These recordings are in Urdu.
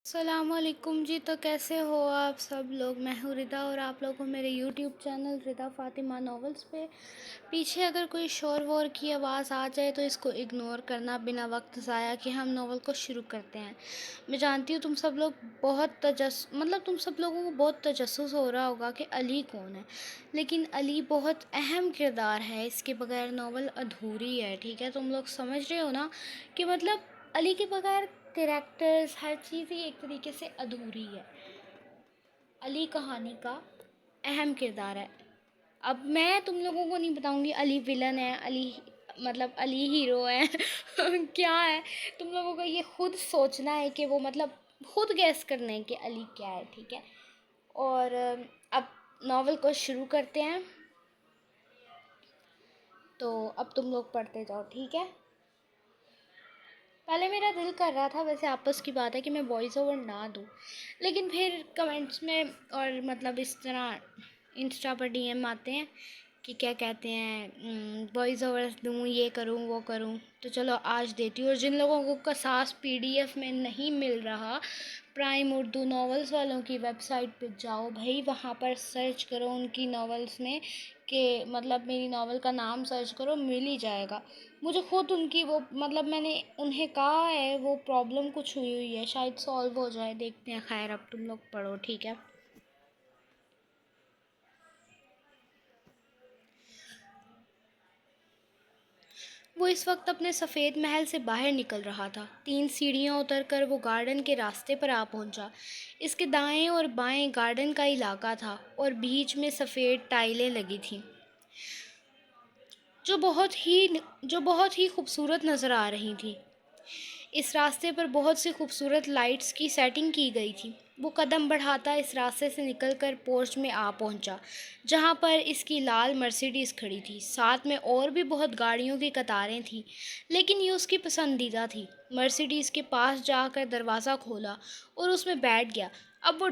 السلام علیکم جی، تو کیسے ہو آپ سب لوگ؟ میں ہوں ردا اور آپ لوگوں کو میرے یوٹیوب چینل ردا فاطمہ ناولز پہ پیچھے اگر کوئی شور وور کی آواز آ جائے تو اس کو اگنور کرنا بنا وقت ضائع کہ ہم ناول کو شروع کرتے ہیں۔ میں جانتی ہوں تم سب لوگ تم سب لوگوں کو بہت تجسس ہو رہا ہوگا کہ علی کون ہے، لیکن علی بہت اہم کردار ہے، اس کے بغیر ناول ادھوری ہے۔ ٹھیک ہے، تم لوگ سمجھ رہے ہو نا کہ علی کے بغیر کریکٹرز ہر چیز ہی ایک طریقے سے ادھوری ہے۔ علی کہانی کا اہم کردار ہے۔ اب میں تم لوگوں کو نہیں بتاؤں گی علی ویلن ہے، علی ہیرو ہے کیا ہے، تم لوگوں کو یہ خود سوچنا ہے کہ خود گیس کرنا ہے کہ علی کیا ہے۔ ٹھیک ہے، اور اب ناول کو شروع کرتے ہیں، تو اب تم لوگ پڑھتے جاؤ۔ ٹھیک ہے، پہلے میرا دل کر رہا تھا، ویسے آپس کی بات ہے، کہ میں وائس اوور نہ دوں، لیکن پھر کمنٹس میں اور اس طرح انسٹا پر ڈی ایم آتے ہیں کہ کیا کہتے ہیں وائس اوور دوں، یہ کروں وہ کروں، تو چلو آج دیتی ہوں۔ اور جن لوگوں کو قصاص پی ڈی ایف میں نہیں مل رہا، پرائم اردو ناولز والوں کی ویب سائٹ پہ جاؤ بھائی، وہاں پر سرچ کرو ان کی ناولز میں، کہ میری ناول کا نام سرچ کرو، مل ہی جائے گا۔ مجھے خود ان کی میں نے انہیں کہا ہے وہ پرابلم کچھ ہوئی ہے، شاید سالو ہو جائے، دیکھتے ہیں۔ خیر، اب تم لوگ پڑھو۔ ٹھیک ہے، وہ اس وقت اپنے سفید محل سے باہر نکل رہا تھا۔ 3 سیڑھیاں اتر کر وہ گارڈن کے راستے پر آ پہنچا۔ اس کے دائیں اور بائیں گارڈن کا علاقہ تھا اور بیچ میں سفید ٹائلیں لگی تھیں جو بہت ہی خوبصورت نظر آ رہی تھیں۔ اس راستے پر بہت سی خوبصورت لائٹس کی سیٹنگ کی گئی تھی۔ وہ قدم بڑھاتا اس راستے سے نکل کر پورچ میں آ پہنچا، جہاں پر اس کی لال مرسیڈیز کھڑی تھی۔ ساتھ میں اور بھی بہت گاڑیوں کی قطاریں تھیں، لیکن یہ اس کی پسندیدہ تھی۔ مرسیڈیز کے پاس جا کر دروازہ کھولا اور اس میں بیٹھ گیا۔ اب وہ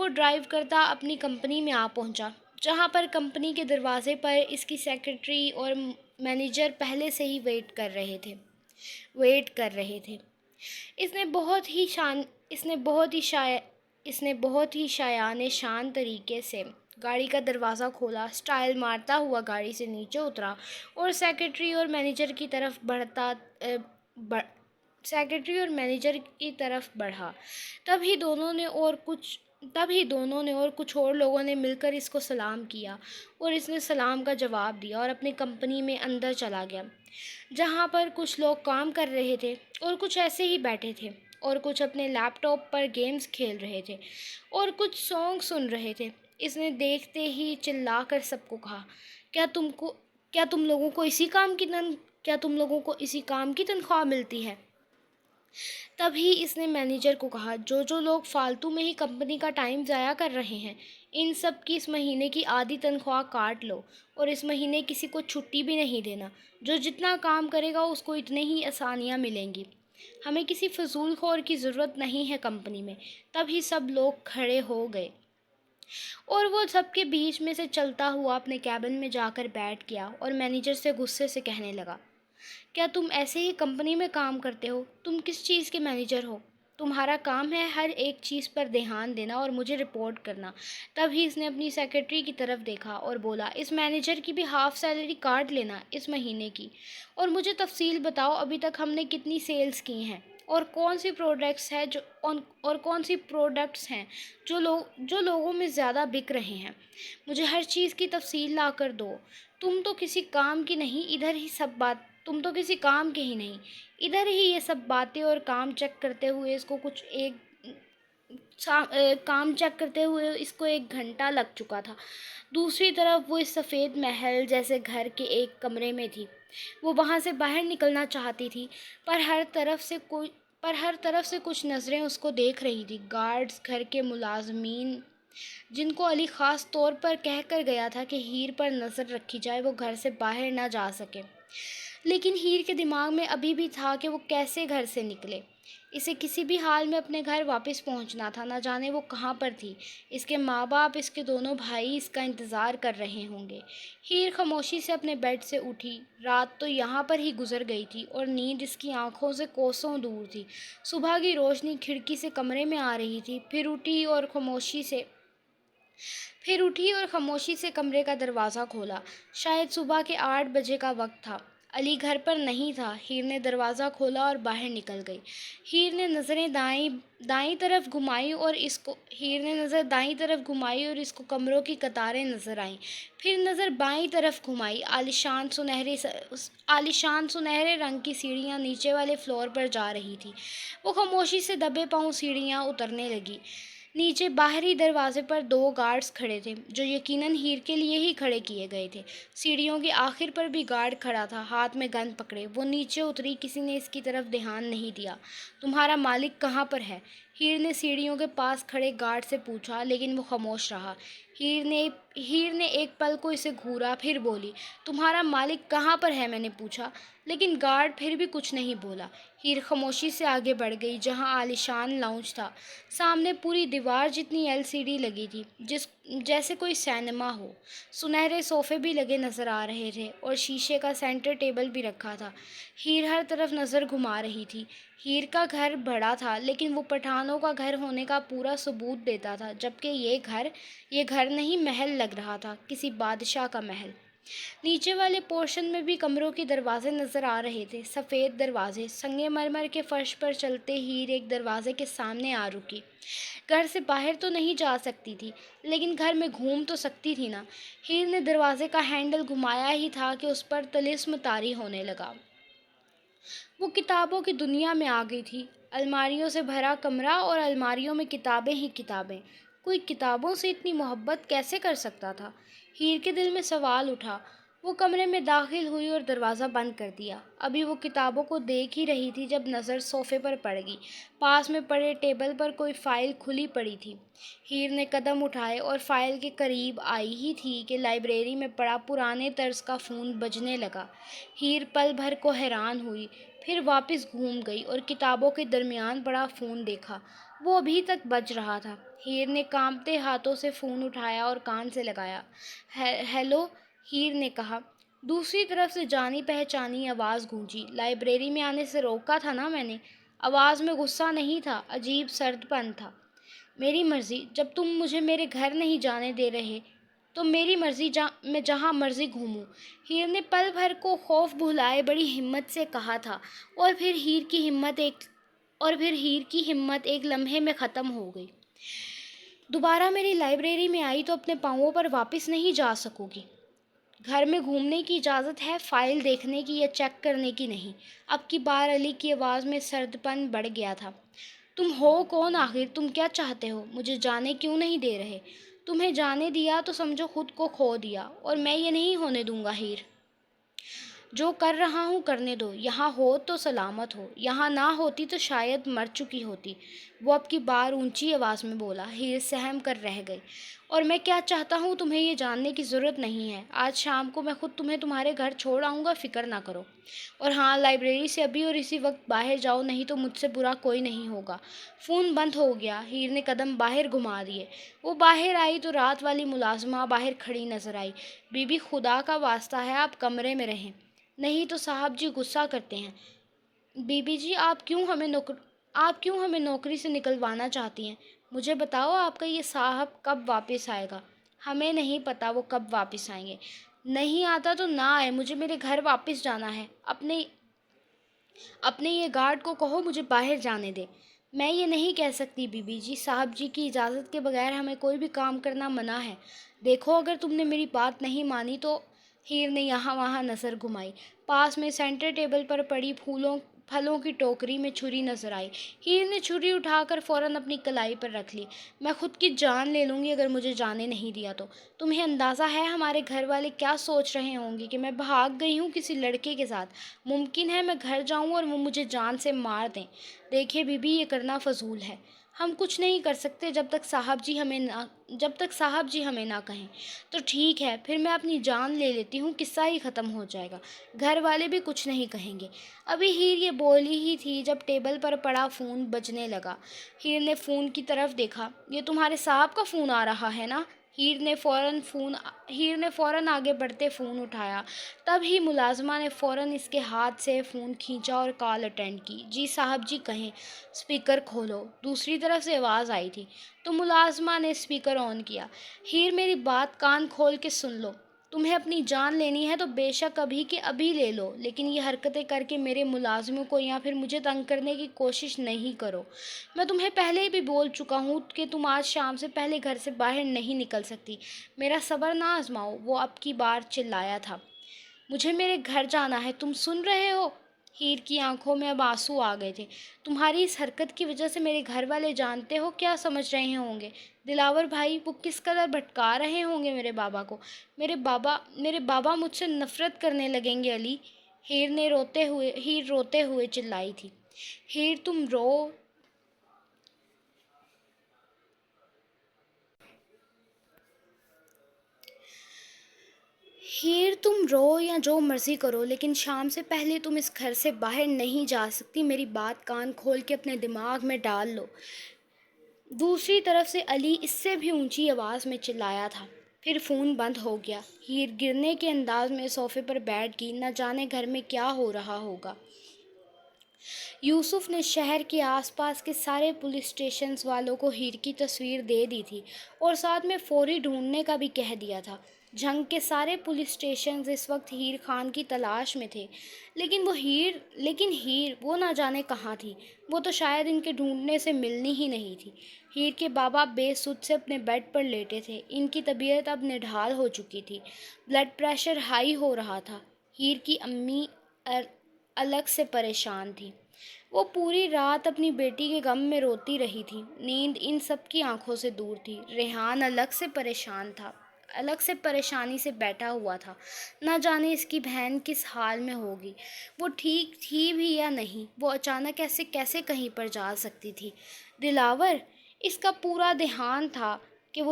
ڈرائیو کرتا اپنی کمپنی میں آ پہنچا، جہاں پر کمپنی کے دروازے پر اس کی سیکرٹری اور مینیجر پہلے سے ہی ویٹ کر رہے تھے۔ اس نے بہت ہی شایان شان طریقے سے گاڑی کا دروازہ کھولا، سٹائل مارتا ہوا گاڑی سے نیچے اترا اور سیکرٹری اور مینیجر کی طرف بڑھا۔ تب ہی دونوں نے اور کچھ اور لوگوں نے مل کر اس کو سلام کیا اور اس نے سلام کا جواب دیا اور اپنی کمپنی میں اندر چلا گیا، جہاں پر کچھ لوگ کام کر رہے تھے اور کچھ ایسے ہی بیٹھے تھے، اور کچھ اپنے لیپ ٹاپ پر گیمز کھیل رہے تھے اور کچھ سانگ سن رہے تھے۔ اس نے دیکھتے ہی چلا کر سب کو کہا، کیا تم لوگوں کو اسی کام کی تنخواہ ملتی ہے؟ تبھی اس نے مینیجر کو کہا، جو لوگ فالتو میں ہی کمپنی کا ٹائم ضائع کر رہے ہیں، ان سب کی اس مہینے کی آدھی تنخواہ کاٹ لو اور اس مہینے کسی کو چھٹی بھی نہیں دینا۔ جو جتنا کام کرے گا اس کو اتنے ہی آسانیاں ملیں گی۔ ہمیں کسی فضول خور کی ضرورت نہیں ہے کمپنی میں۔ تبھی سب لوگ کھڑے ہو گئے اور وہ سب کے بیچ میں سے چلتا ہوا اپنے کیبن میں جا کر بیٹھ گیا اور مینیجر سے غصے سے کہنے لگا، کیا تم ایسے ہی کمپنی میں کام کرتے ہو؟ تم کس چیز کے مینیجر ہو؟ تمہارا کام ہے ہر ایک چیز پر دھیان دینا اور مجھے رپورٹ کرنا۔ تبھی اس نے اپنی سیکرٹری کی طرف دیکھا اور بولا، اس مینیجر کی بھی ہاف سیلری کاٹ لینا اس مہینے کی، اور مجھے تفصیل بتاؤ ابھی تک ہم نے کتنی سیلز کی ہیں اور کون سی پروڈکٹس ہیں جو لوگوں میں زیادہ بک رہے ہیں۔ مجھے ہر چیز کی تفصیل لا کر دو۔ تم تو کسی کام کے نہیں، ادھر ہی یہ سب باتیں اور کام چیک کرتے ہوئے اس کو 1 گھنٹہ لگ چکا تھا۔ دوسری طرف وہ اس سفید محل جیسے گھر کے ایک کمرے میں تھی۔ وہ وہاں سے باہر نکلنا چاہتی تھی، پر ہر طرف سے کچھ نظریں اس کو دیکھ رہی تھی۔ گارڈز، گھر کے ملازمین، جن کو علی خاص طور پر کہہ کر گیا تھا کہ ہیر پر نظر رکھی جائے، وہ گھر سے باہر نہ جا سکے، لیکن ہیر کے دماغ میں ابھی بھی تھا کہ وہ کیسے گھر سے نکلے۔ اسے کسی بھی حال میں اپنے گھر واپس پہنچنا تھا، نہ جانے وہ کہاں پر تھی۔ اس کے ماں باپ، اس کے دونوں بھائی اس کا انتظار کر رہے ہوں گے۔ ہیر خاموشی سے اپنے بیڈ سے اٹھی۔ رات تو یہاں پر ہی گزر گئی تھی اور نیند اس کی آنکھوں سے کوسوں دور تھی۔ صبح کی روشنی کھڑکی سے کمرے میں آ رہی تھی۔ پھر اٹھی اور خاموشی سے کمرے کا دروازہ کھولا۔ شاید صبح کے 8 بجے کا وقت تھا۔ علی گھر پر نہیں تھا۔ ہیر نے دروازہ کھولا اور باہر نکل گئی۔ ہیر نے نظر دائیں طرف گھمائی اور اس کو کمروں کی قطاریں نظر آئیں۔ پھر نظر بائیں طرف گھمائی۔ عالیشان سنہرے رنگ کی سیڑھیاں نیچے والے فلور پر جا رہی تھی۔ وہ خاموشی سے دبے پاؤں سیڑھیاں اترنے لگی۔ نیچے باہری دروازے پر 2 گارڈز کھڑے تھے، جو یقیناً ہیر کے لیے ہی کھڑے کیے گئے تھے۔ سیڑھیوں کے آخر پر بھی گارڈ کھڑا تھا، ہاتھ میں گن پکڑے۔ وہ نیچے اتری، کسی نے اس کی طرف دھیان نہیں دیا۔ تمہارا مالک کہاں پر ہے؟ ہیر نے سیڑھیوں کے پاس کھڑے گارڈ سے پوچھا، لیکن وہ خاموش رہا۔ ہیر نے ایک پل کو اسے گھورا، پھر بولی، تمہارا مالک کہاں پر ہے میں نے پوچھا، لیکن گارڈ پھر بھی کچھ نہیں بولا۔ ہیر خاموشی سے آگے بڑھ گئی جہاں عالیشان لاؤنج تھا۔ سامنے پوری دیوار جتنی LCD لگی تھی، جیسے کوئی سینما ہو۔ سنہرے صوفے بھی لگے نظر آ رہے تھے اور شیشے کا سینٹر ٹیبل بھی رکھا تھا۔ ہیر ہر طرف نظر گھما رہی تھی۔ ہیر کا گھر بڑا تھا، لیکن وہ پٹھانوں کا گھر ہونے کا پورا ثبوت دیتا تھا، جبکہ یہ گھر نہیں، محل لگ رہا تھا، کسی بادشاہ کا محل۔ نیچے والے پورشن میں بھی کمروں کے دروازے نظر آ رہے تھے، سفید دروازے۔ سنگ مرمر کے فرش پر چلتے ہیر ایک دروازے کے سامنے آ رکی۔ گھر سے باہر تو نہیں جا سکتی تھی، لیکن گھر میں گھوم تو سکتی تھی نا۔ ہیر نے دروازے کا ہینڈل گھمایا ہی تھا کہ اس پر طلسم طاری ہونے لگا۔ وہ کتابوں کی دنیا میں آ گئی تھی۔ الماریوں سے بھرا کمرہ اور الماریوں میں کتابیں ہی کتابیں۔ کوئی کتابوں سے اتنی محبت کیسے کر سکتا تھا؟ ہیر کے دل میں سوال اٹھا۔ وہ کمرے میں داخل ہوئی اور دروازہ بند کر دیا۔ ابھی وہ کتابوں کو دیکھ ہی رہی تھی جب نظر صوفے پر پڑ گئی۔ پاس میں پڑے ٹیبل پر کوئی فائل کھلی پڑی تھی۔ ہیر نے قدم اٹھائے اور فائل کے قریب آئی ہی تھی کہ لائبریری میں پڑا پرانے طرز کا فون بجنے لگا۔ ہیر پل بھر کو حیران ہوئی، پھر واپس گھوم گئی اور کتابوں کے درمیان پڑا فون دیکھا۔ وہ ابھی تک بج رہا تھا۔ ہیر نے کانپتے ہاتھوں سے فون اٹھایا اور کان سے لگایا۔ ہیلو، ہیر نے کہا۔ دوسری طرف سے جانی پہچانی آواز گونجی۔ لائبریری میں آنے سے روکا تھا نا میں نے۔ آواز میں غصہ نہیں تھا، عجیب سرد پن تھا۔ میری مرضی، جب تم مجھے میرے گھر نہیں جانے دے رہے تو میری مرضی، میں جہاں مرضی گھوموں۔ ہیر نے پل بھر کو خوف بھلائے بڑی ہمت سے کہا تھا، اور پھر ہیر کی ہمت ایک لمحے میں ختم ہو گئی۔ دوبارہ میری لائبریری میں آئی تو اپنے پاؤں پر واپس نہیں جا سکو گی۔ گھر میں گھومنے کی اجازت ہے، فائل دیکھنے کی یا چیک کرنے کی نہیں۔ اب کی بار علی کی آواز میں سرد پن بڑھ گیا تھا۔ تم ہو کون آخر؟ تم کیا چاہتے ہو؟ مجھے جانے کیوں نہیں دے رہے؟ تمہیں جانے دیا تو سمجھو خود کو کھو دیا، اور میں یہ نہیں ہونے دوں گا ہیر۔ جو کر رہا ہوں کرنے دو۔ یہاں ہو تو سلامت ہو، یہاں نہ ہوتی تو شاید مر چکی ہوتی۔ وہ اب کی بار اونچی آواز میں بولا۔ ہیر سہم کر رہ گئی۔ اور میں کیا چاہتا ہوں تمہیں یہ جاننے کی ضرورت نہیں ہے۔ آج شام کو میں خود تمہیں تمہارے گھر چھوڑ آؤں گا، فکر نہ کرو۔ اور ہاں، لائبریری سے ابھی اور اسی وقت باہر جاؤ، نہیں تو مجھ سے برا کوئی نہیں ہوگا۔ فون بند ہو گیا۔ ہیر نے قدم باہر گھما دیے۔ وہ باہر آئی تو رات والی ملازمہ باہر کھڑی نظر آئی۔ بی بی، خدا کا واسطہ ہے آپ کمرے میں رہیں، نہیں تو صاحب جی غصہ کرتے ہیں۔ بی بی جی، آپ کیوں ہمیں نوکری سے نکلوانا چاہتی ہیں؟ مجھے بتاؤ، آپ کا یہ صاحب کب واپس آئے گا؟ ہمیں نہیں پتہ وہ کب واپس آئیں گے۔ نہیں آتا تو نہ آئے، مجھے میرے گھر واپس جانا ہے۔ اپنے یہ گارڈ کو کہو مجھے باہر جانے دے۔ میں یہ نہیں کہہ سکتی بی بی جی، صاحب جی کی اجازت کے بغیر ہمیں کوئی بھی کام کرنا منع ہے۔ دیکھو، اگر تم نے میری بات نہیں مانی تو… ہیر نے یہاں وہاں نظر گھمائی۔ پاس میں سینٹر ٹیبل پر پڑی پھلوں کی ٹوکری میں چھری نظر آئی۔ ہیر نے چھری اٹھا کر فوراً اپنی کلائی پر رکھ لی۔ میں خود کی جان لے لوں گی اگر مجھے جانے نہیں دیا تو۔ تمہیں اندازہ ہے ہمارے گھر والے کیا سوچ رہے ہوں گے کہ میں بھاگ گئی ہوں کسی لڑکے کے ساتھ؟ ممکن ہے میں گھر جاؤں اور وہ مجھے جان سے مار دیں۔ دیکھیے بی بی، یہ کرنا فضول ہے۔ ہم کچھ نہیں کر سکتے جب تک صاحب جی ہمیں صاحب جی ہمیں نہ کہیں تو ٹھیک ہے، پھر میں اپنی جان لے لیتی ہوں، قصہ ہی ختم ہو جائے گا، گھر والے بھی کچھ نہیں کہیں گے۔ ابھی ہیر یہ بولی ہی تھی جب ٹیبل پر پڑا فون بجنے لگا۔ ہیر نے فون کی طرف دیکھا۔ یہ تمہارے صاحب کا فون آ رہا ہے نا؟ ہیر نے فوراً آگے بڑھتے فون اٹھایا۔ تب ہی ملازمہ نے فوراً اس کے ہاتھ سے فون کھینچا اور کال اٹینڈ کی۔ جی صاحب جی کہیں۔ اسپیکر کھولو، دوسری طرف سے آواز آئی تھی۔ تو ملازمہ نے اسپیکر آن کیا۔ ہیر میری بات کان کھول کے سن لو، تمہیں اپنی جان لینی ہے تو بے شک ابھی کے ابھی لے لو، لیکن یہ حرکتیں کر کے میرے ملازموں کو یا پھر مجھے تنگ کرنے کی کوشش نہیں کرو۔ میں تمہیں پہلے ہی بھی بول چکا ہوں کہ تم آج شام سے پہلے گھر سے باہر نہیں نکل سکتی۔ میرا صبر نہ آزماؤ، وہ اب کی بار چلایا تھا۔ مجھے میرے گھر جانا ہے، تم سن رہے ہو؟ ہیر کی آنکھوں میں اب آنسو آ گئے تھے۔ تمہاری اس حرکت کی وجہ سے میرے گھر والے جانتے ہو کیا سمجھ رہے ہوں گے؟ دلاور بھائی، وہ کس قدر بھٹکا رہے ہوں گے میرے بابا کو۔ میرے بابا مجھ سے نفرت کرنے لگیں گے علی۔ ہیر روتے ہوئے چلائی تھی۔ ہیر تم رو یا جو مرضی کرو، لیکن شام سے پہلے تم اس گھر سے باہر نہیں جا سکتی۔ میری بات کان کھول کے اپنے دماغ میں ڈال لو۔ دوسری طرف سے علی اس سے بھی اونچی آواز میں چلایا تھا۔ پھر فون بند ہو گیا۔ ہیر گرنے کے انداز میں صوفے پر بیٹھ گئی۔ نہ جانے گھر میں کیا ہو رہا ہوگا۔ یوسف نے شہر کے آس پاس کے سارے پولیس اسٹیشنز والوں کو ہیر کی تصویر دے دی تھی اور ساتھ میں فوری ڈھونڈنے کا بھی کہہ دیا تھا۔ جنگ کے سارے پولیس اسٹیشنز اس وقت ہیر خان کی تلاش میں تھے، لیکن ہیر وہ نہ جانے کہاں تھی۔ وہ تو شاید ان کے ڈھونڈنے سے ملنی ہی نہیں تھی۔ ہیر کے بابا بے سدھ سے اپنے بیڈ پر لیٹے تھے۔ ان کی طبیعت اب نڈھال ہو چکی تھی، بلڈ پریشر ہائی ہو رہا تھا۔ ہیر کی امی الگ سے پریشان تھی۔ وہ پوری رات اپنی بیٹی کے غم میں روتی رہی تھی۔ نیند ان سب کی آنکھوں سے دور تھی۔ ریحان الگ سے پریشانی سے بیٹھا ہوا تھا۔ نہ جانے اس کی بہن کس حال میں ہوگی، وہ ٹھیک تھی بھی یا نہیں، وہ اچانک ایسے کیسے کہیں پر جا سکتی تھی۔ دلاور، اس کا پورا دھیان تھا کہ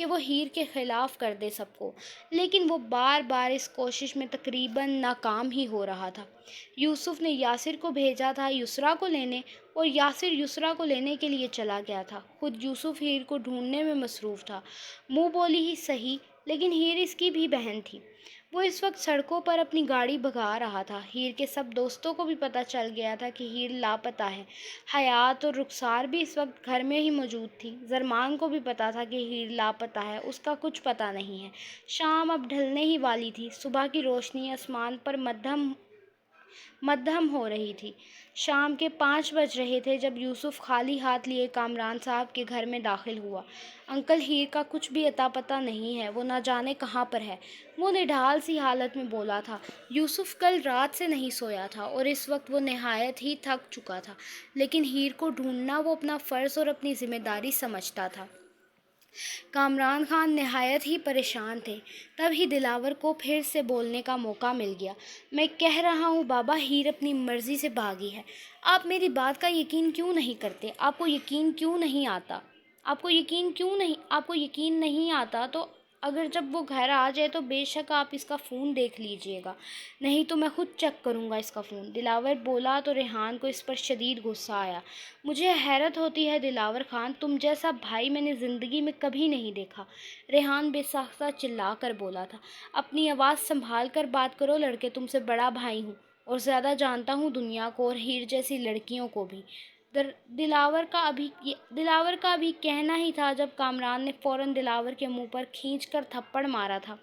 وہ ہیر کے خلاف کر دے سب کو، لیکن وہ بار بار اس کوشش میں تقریباً ناکام ہی ہو رہا تھا۔ یوسف نے یاسر کو بھیجا تھا یسریٰ کو لینے، اور یاسر یسریٰ کو لینے کے لیے چلا گیا تھا۔ خود یوسف ہیر کو ڈھونڈنے میں مصروف تھا۔ منہ بولی ہی صحیح، لیکن ہیر اس کی بھی بہن تھی۔ وہ اس وقت سڑکوں پر اپنی گاڑی بھگا رہا تھا۔ ہیر کے سب دوستوں کو بھی پتہ چل گیا تھا کہ ہیر لاپتہ ہے۔ حیات اور رخسار بھی اس وقت گھر میں ہی موجود تھی۔ زرمان کو بھی پتہ تھا کہ ہیر لاپتہ ہے، اس کا کچھ پتہ نہیں ہے۔ شام اب ڈھلنے ہی والی تھی۔ صبح کی روشنی آسمان پر مدھم ہو رہی تھی۔ شام کے 5 بج رہے تھے جب یوسف خالی ہاتھ لیے کامران صاحب کے گھر میں داخل ہوا۔ انکل، ہیر کا کچھ بھی اتا پتہ نہیں ہے، وہ نہ جانے کہاں پر ہے، وہ نڈھال سی حالت میں بولا تھا۔ یوسف کل رات سے نہیں سویا تھا اور اس وقت وہ نہایت ہی تھک چکا تھا، لیکن ہیر کو ڈھونڈنا وہ اپنا فرض اور اپنی ذمہ داری سمجھتا تھا۔ کامران خان نہایت ہی پریشان تھے۔ تب ہی دلاور کو پھر سے بولنے کا موقع مل گیا۔ میں کہہ رہا ہوں بابا، ہیر اپنی مرضی سے بھاگی ہے۔ آپ میری بات کا یقین کیوں نہیں کرتے؟ آپ کو یقین نہیں آتا تو اگر جب وہ گھر آ جائے تو بے شک آپ اس کا فون دیکھ لیجئے گا، نہیں تو میں خود چیک کروں گا اس کا فون۔ دلاور بولا تو ریحان کو اس پر شدید غصہ آیا۔ مجھے حیرت ہوتی ہے دلاور خان، تم جیسا بھائی میں نے زندگی میں کبھی نہیں دیکھا۔ ریحان بے ساختہ چلا کر بولا تھا۔ اپنی آواز سنبھال کر بات کرو لڑکے، تم سے بڑا بھائی ہوں اور زیادہ جانتا ہوں دنیا کو اور ہیر جیسی لڑکیوں کو بھی۔ دلاور کا ابھی کہنا ہی تھا جب کامران نے فوراً دلاور کے منہ پر کھینچ کر تھپڑ مارا تھا۔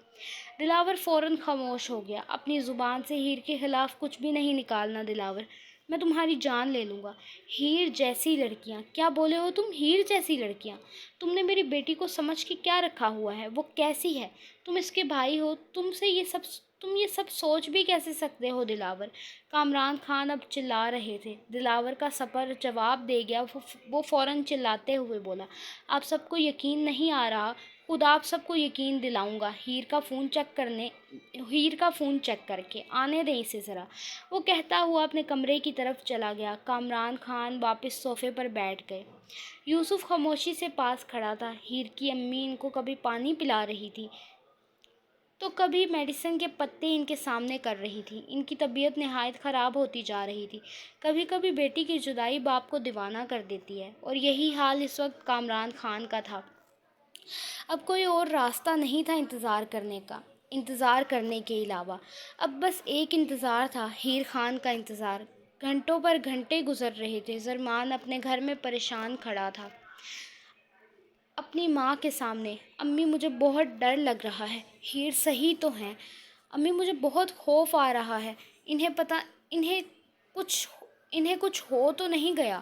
دلاور فوراً خاموش ہو گیا۔ اپنی زبان سے ہیر کے خلاف کچھ بھی نہیں نکالنا دلاور، میں تمہاری جان لے لوں گا۔ ہیر جیسی لڑکیاں؟ کیا بولے ہو تم؟ ہیر جیسی لڑکیاں؟ تم نے میری بیٹی کو سمجھ کے کیا رکھا ہوا ہے؟ وہ کیسی ہے؟ تم اس کے بھائی ہو، تم سے یہ سب تم یہ سب سوچ بھی کیسے سکتے ہو دلاور؟ کامران خان اب چلا رہے تھے۔ دلاور کا سپر جواب دے گیا۔ وہ فوراً چلاتے ہوئے بولا، آپ سب کو یقین نہیں آ رہا؟ خود آپ سب کو یقین دلاؤں گا۔ ہیر کا فون چیک کر کے آنے دیں اسے ذرا۔ وہ کہتا ہوا اپنے کمرے کی طرف چلا گیا۔ کامران خان واپس صوفے پر بیٹھ گئے۔ یوسف خاموشی سے پاس کھڑا تھا۔ ہیر کی امی ان کو کبھی پانی پلا رہی تھی تو کبھی میڈیسن کے پتے ان کے سامنے کر رہی تھی۔ ان کی طبیعت نہایت خراب ہوتی جا رہی تھی۔ کبھی کبھی بیٹی کی جدائی باپ کو دیوانہ کر دیتی ہے، اور یہی حال اس وقت کامران خان کا تھا۔ اب کوئی اور راستہ نہیں تھا انتظار کرنے کے علاوہ۔ اب بس ایک انتظار تھا، ہیر خان کا انتظار۔ گھنٹوں پر گھنٹے گزر رہے تھے۔ زرمان اپنے گھر میں پریشان کھڑا تھا اپنی ماں کے سامنے۔ امی مجھے بہت ڈر لگ رہا ہے۔ ہیر صحیح تو ہیں؟ امی مجھے بہت خوف آ رہا ہے۔ انہیں کچھ ہو تو نہیں گیا؟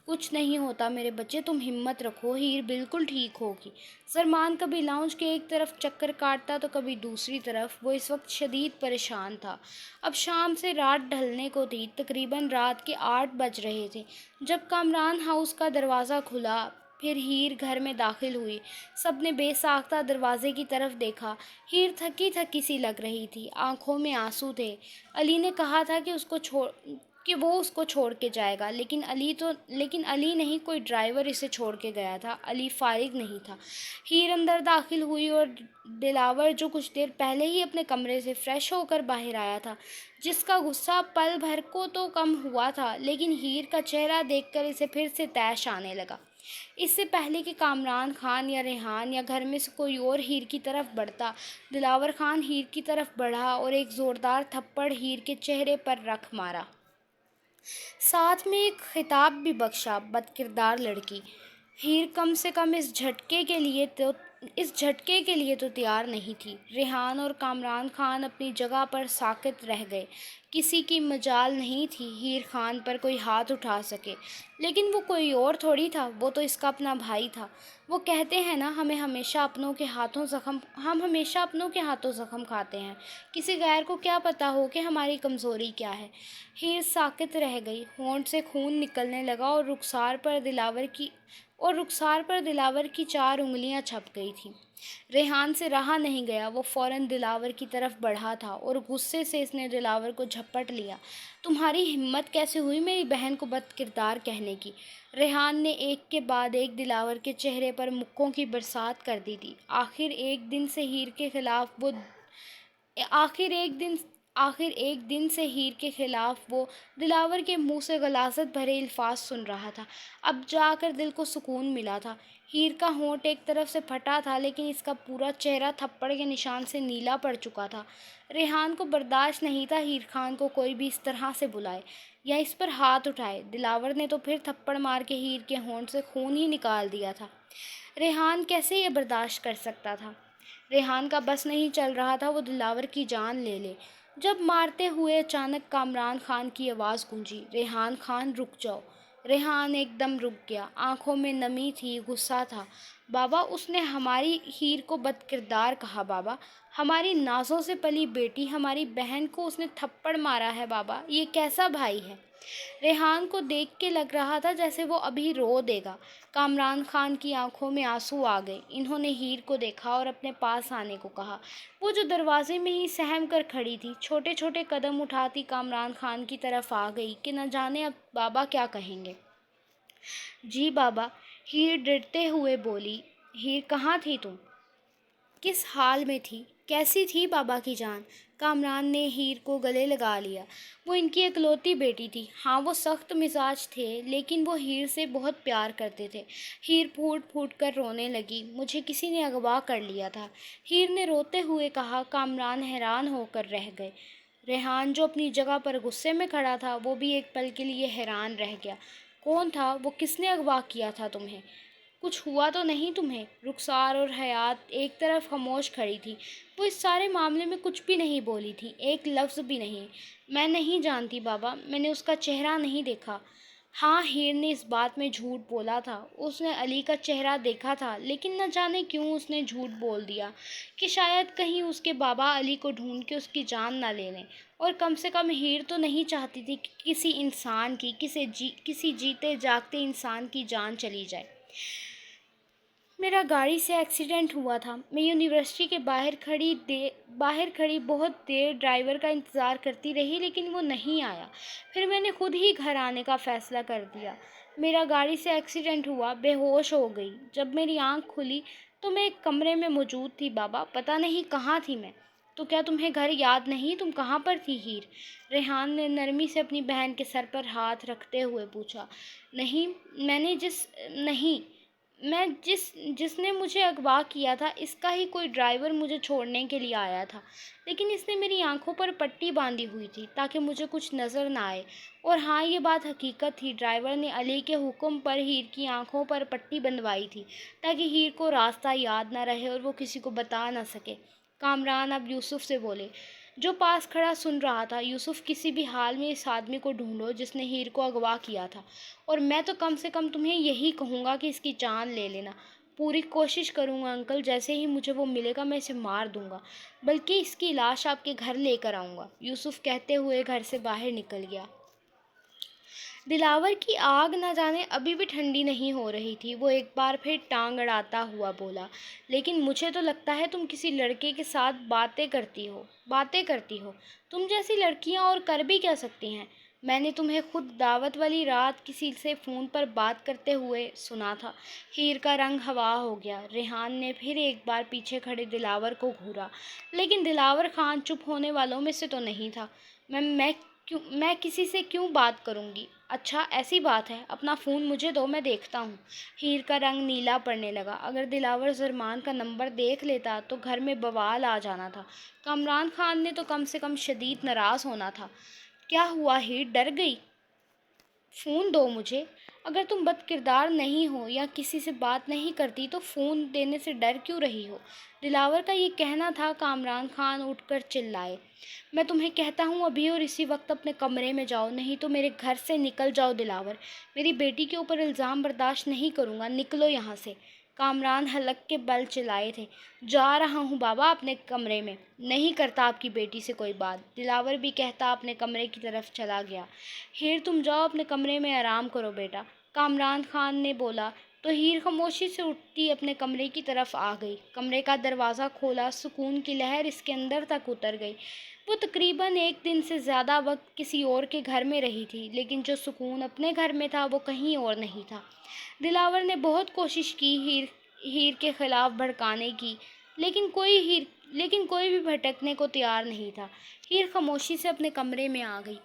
کچھ نہیں ہوتا میرے بچے، تم ہمت رکھو، ہیر بالکل ٹھیک ہوگی۔ زرمان کبھی لاؤنج کے ایک طرف چکر کاٹتا تو کبھی دوسری طرف۔ وہ اس وقت شدید پریشان تھا۔ اب شام سے رات ڈھلنے کو تھی۔ تقریباً رات کے 8 بج رہے تھے جب کامران ہاؤس کا دروازہ کھلا۔ پھر ہیر گھر میں داخل ہوئی۔ سب نے بے ساختہ دروازے کی طرف دیکھا۔ ہیر تھکی تھکی سی لگ رہی تھی، آنکھوں میں آنسو تھے۔ علی نے کہا تھا کہ وہ اس کو چھوڑ کے جائے گا، لیکن علی نہیں، کوئی ڈرائیور اسے چھوڑ کے گیا تھا۔ علی فارغ نہیں تھا۔ ہیر اندر داخل ہوئی اور دلاور، جو کچھ دیر پہلے ہی اپنے کمرے سے فریش ہو کر باہر آیا تھا، جس کا غصہ پل بھر کو تو کم ہوا تھا، لیکن ہیر کا چہرہ دیکھ کر اسے پھر سے طیش آنے لگا۔ اس سے پہلے کہ کامران خان یا ریحان یا گھر میں سے کوئی اور ہیر کی طرف بڑھتا، دلاور خان ہیر کی طرف بڑھا اور ایک زوردار تھپڑ ہیر کے چہرے پر رکھ مارا۔ ساتھ میں ایک خطاب بھی بخشا، بد کردار لڑکی۔ ہیر کم سے کم اس جھٹکے کے لیے تو تیار نہیں تھی۔ ریحان اور کامران خان اپنی جگہ پر ساکت رہ گئے۔ کسی کی مجال نہیں تھی ہیر خان پر کوئی ہاتھ اٹھا سکے، لیکن وہ کوئی اور تھوڑی تھا، وہ تو اس کا اپنا بھائی تھا۔ وہ کہتے ہیں نا، ہم ہمیشہ اپنوں کے ہاتھوں زخم کھاتے ہیں، کسی غیر کو کیا پتا ہو کہ ہماری کمزوری کیا ہے۔ ہیر ساکت رہ گئی۔ ہونٹ سے خون نکلنے لگا اور رخسار پر دلاور کی 4 انگلیاں چھپ گئی تھیں۔ ریحان سے رہا نہیں گیا۔ وہ فوراً دلاور کی طرف بڑھا تھا اور غصے سے اس نے دلاور کو جھپٹ لیا۔ تمہاری ہمت کیسے ہوئی میری بہن کو بد کردار کہنے کی؟ ریحان نے ایک کے بعد ایک دلاور کے چہرے پر مکوں کی برسات کر دی تھی۔ آخر ایک دن سے ہیر کے خلاف وہ دلاور کے منہ سے غلاظت بھرے الفاظ سن رہا تھا۔ اب جا کر دل کو سکون ملا تھا۔ ہیر کا ہونٹ ایک طرف سے پھٹا تھا، لیکن اس کا پورا چہرہ تھپڑ کے نشان سے نیلا پڑ چکا تھا۔ ریحان کو برداشت نہیں تھا ہیر خان کو کوئی بھی اس طرح سے بلائے یا اس پر ہاتھ اٹھائے۔ دلاور نے تو پھر تھپڑ مار کے ہیر کے ہونٹ سے خون ہی نکال دیا تھا۔ ریحان کیسے یہ برداشت کر سکتا تھا؟ ریحان کا بس نہیں چل رہا تھا وہ دلاور کی جان لے لے۔ جب مارتے ہوئے اچانک کامران خان کی آواز گونجی، ریحان خان رک جاؤ۔ ریحان ایک دم رک گیا۔ آنکھوں میں نمی تھی، غصہ تھا۔ بابا، اس نے ہماری ہیر کو بد کردار کہا بابا، ہماری نازوں سے پلی بیٹی، ہماری بہن کو اس نے تھپڑ مارا ہے بابا، یہ کیسا بھائی ہے؟ ریحان کو دیکھ کے لگ رہا تھا جیسے وہ ابھی رو دے گا۔ کامران خان کی آنکھوں میں آنسو آ گئے۔ انہوں نے ہیر کو دیکھا اور اپنے پاس آنے کو کہا۔ وہ جو دروازے میں ہی سہم کر کھڑی تھی، چھوٹے چھوٹے قدم اٹھاتی کامران خان کی طرف آ گئی کہ نہ جانے اب بابا کیا کہیں گے۔ جی بابا، ہیر ڈرتے ہوئے بولی۔ ہیر کہاں تھی تم؟ کس حال میں تھی؟ کیسی تھی بابا کی جان؟ کامران نے ہیر کو گلے لگا لیا۔ وہ ان کی اکلوتی بیٹی تھی۔ ہاں، وہ سخت مزاج تھے، لیکن وہ ہیر سے بہت پیار کرتے تھے۔ ہیر پھوٹ پھوٹ کر رونے لگی۔ مجھے کسی نے اغوا کر لیا تھا، ہیر نے روتے ہوئے کہا۔ کامران حیران ہو کر رہ گئے۔ ریحان، جو اپنی جگہ پر غصے میں کھڑا تھا، وہ بھی ایک پل کے لیے حیران رہ گیا۔ کون تھا وہ؟ کس نے اغوا کیا تھا تمہیں؟ کچھ ہوا تو نہیں تمہیں؟ رخسار اور حیات ایک طرف خاموش کھڑی تھی۔ وہ اس سارے معاملے میں کچھ بھی نہیں بولی تھی، ایک لفظ بھی نہیں۔ میں نہیں جانتی بابا، میں نے اس کا چہرہ نہیں دیکھا۔ ہاں، ہیر نے اس بات میں جھوٹ بولا تھا۔ اس نے علی کا چہرہ دیکھا تھا، لیکن نہ جانے کیوں اس نے جھوٹ بول دیا کہ شاید کہیں اس کے بابا علی کو ڈھونڈ کے اس کی جان نہ لے لیں۔ اور کم سے کم ہیر تو نہیں چاہتی تھی کہ کسی انسان کی، کسی جیتے جاگتے انسان کی جان چلی جائے۔ میرا گاڑی سے ایکسیڈنٹ ہوا تھا۔ میں یونیورسٹی کے باہر کھڑی بہت دیر ڈرائیور کا انتظار کرتی رہی، لیکن وہ نہیں آیا۔ پھر میں نے خود ہی گھر آنے کا فیصلہ کر دیا۔ میرا گاڑی سے ایکسیڈنٹ ہوا، بے ہوش ہو گئی۔ جب میری آنکھ کھلی تو میں ایک کمرے میں موجود تھی بابا، پتہ نہیں کہاں تھی میں۔ تو کیا تمہیں گھر یاد نہیں؟ تم کہاں پر تھی ہیر؟ ریحان نے نرمی سے اپنی بہن کے سر پر ہاتھ رکھتے ہوئے پوچھا۔ نہیں، میں جس نے مجھے اغوا کیا تھا، اس کا ہی کوئی ڈرائیور مجھے چھوڑنے کے لیے آیا تھا، لیکن اس نے میری آنکھوں پر پٹی باندھی ہوئی تھی تاکہ مجھے کچھ نظر نہ آئے۔ اور ہاں، یہ بات حقیقت تھی، ڈرائیور نے علی کے حکم پر ہیر کی آنکھوں پر پٹی بندھوائی تھی تاکہ ہیر کو راستہ یاد نہ رہے اور وہ کسی کو بتا نہ سکے۔ کامران اب یوسف سے بولے، جو پاس کھڑا سن رہا تھا، یوسف کسی بھی حال میں اس آدمی کو ڈھونڈو جس نے ہیر کو اغوا کیا تھا، اور میں تو کم سے کم تمہیں یہی کہوں گا کہ اس کی جان لے لینا۔ پوری کوشش کروں گا انکل، جیسے ہی مجھے وہ ملے گا میں اسے مار دوں گا، بلکہ اس کی لاش آپ کے گھر لے کر آؤں گا۔ یوسف کہتے ہوئے گھر سے باہر نکل گیا۔ دلاور کی آگ نہ جانے ابھی بھی ٹھنڈی نہیں ہو رہی تھی۔ وہ ایک بار پھر ٹانگ اڑاتا ہوا بولا، لیکن مجھے تو لگتا ہے تم کسی لڑکے کے ساتھ باتیں کرتی ہو۔ تم جیسی لڑکیاں اور کر بھی کیا سکتی ہیں؟ میں نے تمہیں خود دعوت والی رات کسی سے فون پر بات کرتے ہوئے سنا تھا۔ ہیر کا رنگ ہوا ہو گیا۔ ریحان نے پھر ایک بار پیچھے کھڑے دلاور کو گھورا، لیکن دلاور خان چپ ہونے والوں میں سے تو نہیں تھا۔ میں کسی سے کیوں بات کروں گی؟ اچھا، ایسی بات ہے، اپنا فون مجھے دو، میں دیکھتا ہوں۔ ہیر کا رنگ نیلا پڑنے لگا۔ اگر دلاور زرمان کا نمبر دیکھ لیتا تو گھر میں بوال آ جانا تھا۔ کامران خان نے تو کم سے کم شدید ناراض ہونا تھا۔ کیا ہوا ہیر، ڈر گئی؟ فون دو مجھے۔ اگر تم بد کردار نہیں ہو یا کسی سے بات نہیں کرتی تو فون دینے سے ڈر کیوں رہی ہو؟ دلاور کا یہ کہنا تھا۔ کامران خان اٹھ کر چلائے، میں تمہیں کہتا ہوں ابھی اور اسی وقت اپنے کمرے میں جاؤ، نہیں تو میرے گھر سے نکل جاؤ دلاور۔ میری بیٹی کے اوپر الزام برداشت نہیں کروں گا، نکلو یہاں سے۔ کامران حلق کے بل چلائے تھے۔ جا رہا ہوں بابا اپنے کمرے میں، نہیں کرتا آپ کی بیٹی سے کوئی بات۔ دلاور بھی کہتا اپنے کمرے کی طرف چلا گیا۔ ہیر، تم جاؤ اپنے کمرے میں آرام کرو بیٹا، کامران خان نے بولا تو ہیر خاموشی سے اٹھتی اپنے کمرے کی طرف آ گئی۔ کمرے کا دروازہ کھولا، سکون کی لہر اس کے اندر تک اتر گئی۔ وہ تقریباً ایک دن سے زیادہ وقت کسی اور کے گھر میں رہی تھی، لیکن جو سکون اپنے گھر میں تھا وہ کہیں اور نہیں تھا۔ دلاور نے بہت کوشش کی ہیر کے خلاف بھڑکانے کی، لیکن کوئی بھی بھٹکنے کو تیار نہیں تھا۔ ہیر خاموشی سے اپنے کمرے میں آ گئی،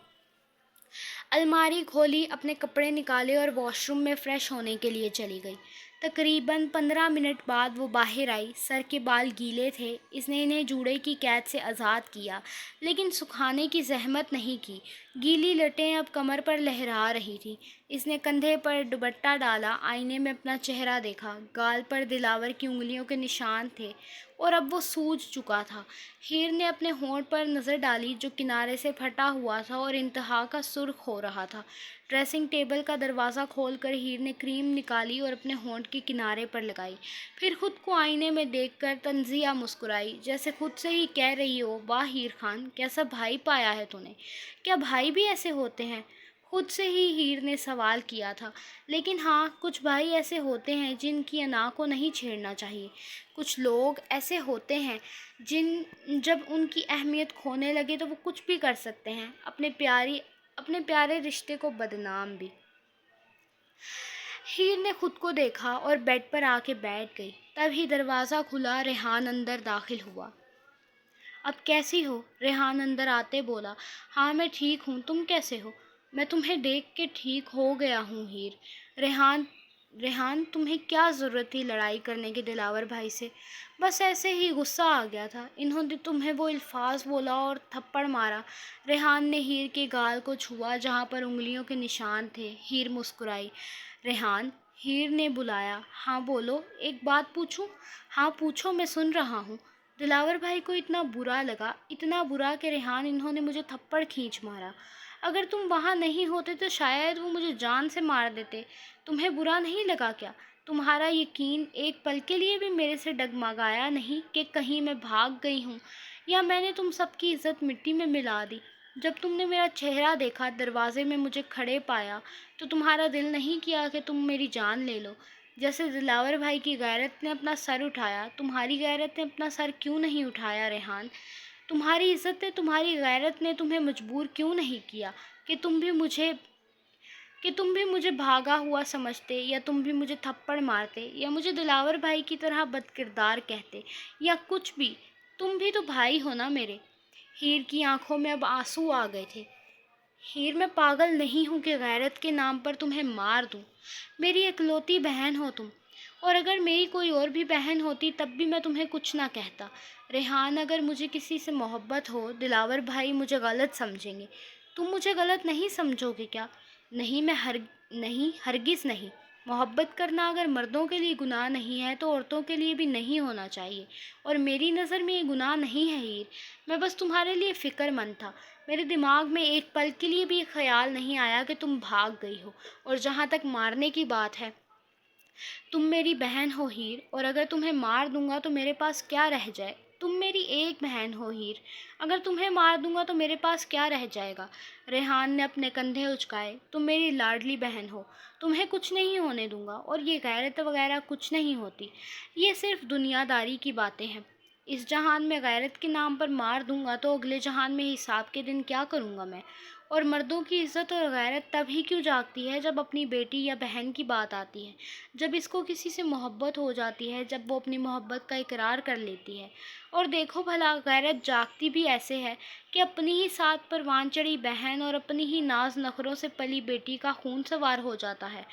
الماری کھولی، اپنے کپڑے نکالے اور واش روم میں فریش ہونے کے لیے چلی گئی۔ تقریباً 15 منٹ بعد وہ باہر آئی۔ سر کے بال گیلے تھے، اس نے انہیں جوڑے کی قید سے آزاد کیا، لیکن سکھانے کی زحمت نہیں کی۔ گیلی لٹیں اب کمر پر لہرا رہی تھیں۔ اس نے کندھے پر دوپٹہ ڈالا، آئینے میں اپنا چہرہ دیکھا۔ گال پر دلاور کی انگلیوں کے نشان تھے اور اب وہ سوج چکا تھا۔ ہیر نے اپنے ہونٹ پر نظر ڈالی جو کنارے سے پھٹا ہوا تھا اور انتہا کا سرخ ہو رہا تھا۔ ڈریسنگ ٹیبل کا دروازہ کھول کر ہیر نے کریم نکالی اور اپنے ہونٹ کے کنارے پر لگائی، پھر خود کو آئینے میں دیکھ کر طنزیہ مسکرائی، جیسے خود سے ہی کہہ رہی ہو، واہ ہیر خان، کیسا بھائی پایا ہے تو نے۔ کیا بھائی بھی ایسے ہوتے ہیں؟ خود سے ہی ہیر نے سوال کیا تھا۔ لیکن ہاں، کچھ بھائی ایسے ہوتے ہیں جن کی انا کو نہیں چھیڑنا چاہیے۔ کچھ لوگ ایسے ہوتے ہیں جب ان کی اہمیت کھونے لگے تو وہ کچھ بھی کر سکتے ہیں، اپنے پیارے رشتے کو بدنام بھی۔ ہیر نے خود کو دیکھا اور بیڈ پر آ کے بیٹھ گئی۔ تبھی دروازہ کھلا، ریحان اندر داخل ہوا۔ اب کیسی ہو؟ ریحان اندر آتے بولا۔ ہاں، میں ٹھیک ہوں، تم کیسے ہو؟ میں تمہیں دیکھ کے ٹھیک ہو گیا ہوں ہیر۔ ریحان، تمہیں کیا ضرورت تھی لڑائی کرنے کی دلاور بھائی سے؟ بس ایسے ہی غصہ آ گیا تھا، انہوں نے تمہیں وہ الفاظ بولا اور تھپڑ مارا۔ ریحان نے ہیر کے گال کو چھوا جہاں پر انگلیوں کے نشان تھے۔ ہیر مسکرائی۔ ریحان، ہیر نے بلایا۔ ہاں بولو، ایک بات پوچھوں؟ ہاں پوچھو، میں سن رہا ہوں۔ دلاور بھائی کو اتنا برا لگا، اتنا برا کہ ریحان، انہوں نے مجھے تھپڑ کھینچ مارا۔ اگر تم وہاں نہیں ہوتے تو شاید وہ مجھے جان سے مار دیتے۔ تمہیں برا نہیں لگا کیا؟ تمہارا یقین ایک پل کے لیے بھی میرے سے ڈگمگایا نہیں کہ کہیں میں بھاگ گئی ہوں یا میں نے تم سب کی عزت مٹی میں ملا دی؟ جب تم نے میرا چہرہ دیکھا، دروازے میں مجھے کھڑے پایا، تو تمہارا دل نہیں کیا کہ تم میری جان لے لو؟ جیسے دلاور بھائی کی غیرت نے اپنا سر اٹھایا، تمہاری غیرت نے اپنا سر کیوں نہیں اٹھایا ریحان؟ تمہاری عزت نے، تمہاری غیرت نے تمہیں مجبور کیوں نہیں کیا کہ تم بھی مجھے بھاگا ہوا سمجھتے، یا تم بھی مجھے تھپڑ مارتے، یا مجھے دلاور بھائی کی طرح بد کردار کہتے، یا کچھ بھی؟ تم بھی تو بھائی ہو نا میرے۔ ہیر کی آنکھوں میں اب آنسو آ گئے تھے۔ ہیر، میں پاگل نہیں ہوں کہ غیرت کے نام پر تمہیں مار دوں۔ میری اکلوتی بہن ہو تم، اور اگر میری کوئی اور بھی بہن ہوتی تب بھی میں تمہیں کچھ نہ کہتا۔ ریحان، اگر مجھے کسی سے محبت ہو، دلاور بھائی مجھے غلط سمجھیں گے۔ تم مجھے غلط نہیں سمجھو گے کیا؟ نہیں، نہیں، ہرگز نہیں۔ محبت کرنا اگر مردوں کے لیے گناہ نہیں ہے تو عورتوں کے لیے بھی نہیں ہونا چاہیے، اور میری نظر میں یہ گناہ نہیں ہے ہیر۔ میں بس تمہارے لیے فکر مند تھا۔ میرے دماغ میں ایک پل کے لیے بھی یہ خیال نہیں آیا کہ تم بھاگ گئی ہو۔ اور جہاں تک مارنے کی بات ہے، تم میری بہن ہو ہیر، اور اگر تمہیں مار دوں گا تو میرے پاس کیا رہ جائے؟ تم میری ایک بہن ہو ہیر، اگر تمہیں مار دوں گا تو میرے پاس کیا رہ جائے گا؟ ریحان نے اپنے کندھے اچکائے۔ تم میری لاڈلی بہن ہو، تمہیں کچھ نہیں ہونے دوں گا، اور یہ غیرت وغیرہ کچھ نہیں ہوتی، یہ صرف دنیا داری کی باتیں ہیں۔ اس جہان میں غیرت کے نام پر مار دوں گا تو اگلے جہان میں حساب کے دن کیا کروں گا میں؟ اور مردوں کی عزت اور غیرت تب ہی کیوں جاگتی ہے جب اپنی بیٹی یا بہن کی بات آتی ہے، جب اس کو کسی سے محبت ہو جاتی ہے، جب وہ اپنی محبت کا اقرار کر لیتی ہے۔ اور دیکھو بھلا، غیرت جاگتی بھی ایسے ہے کہ اپنی ہی ساتھ پروان چڑھی بہن اور اپنی ہی ناز نخروں سے پلی بیٹی کا خون سوار ہو جاتا ہے۔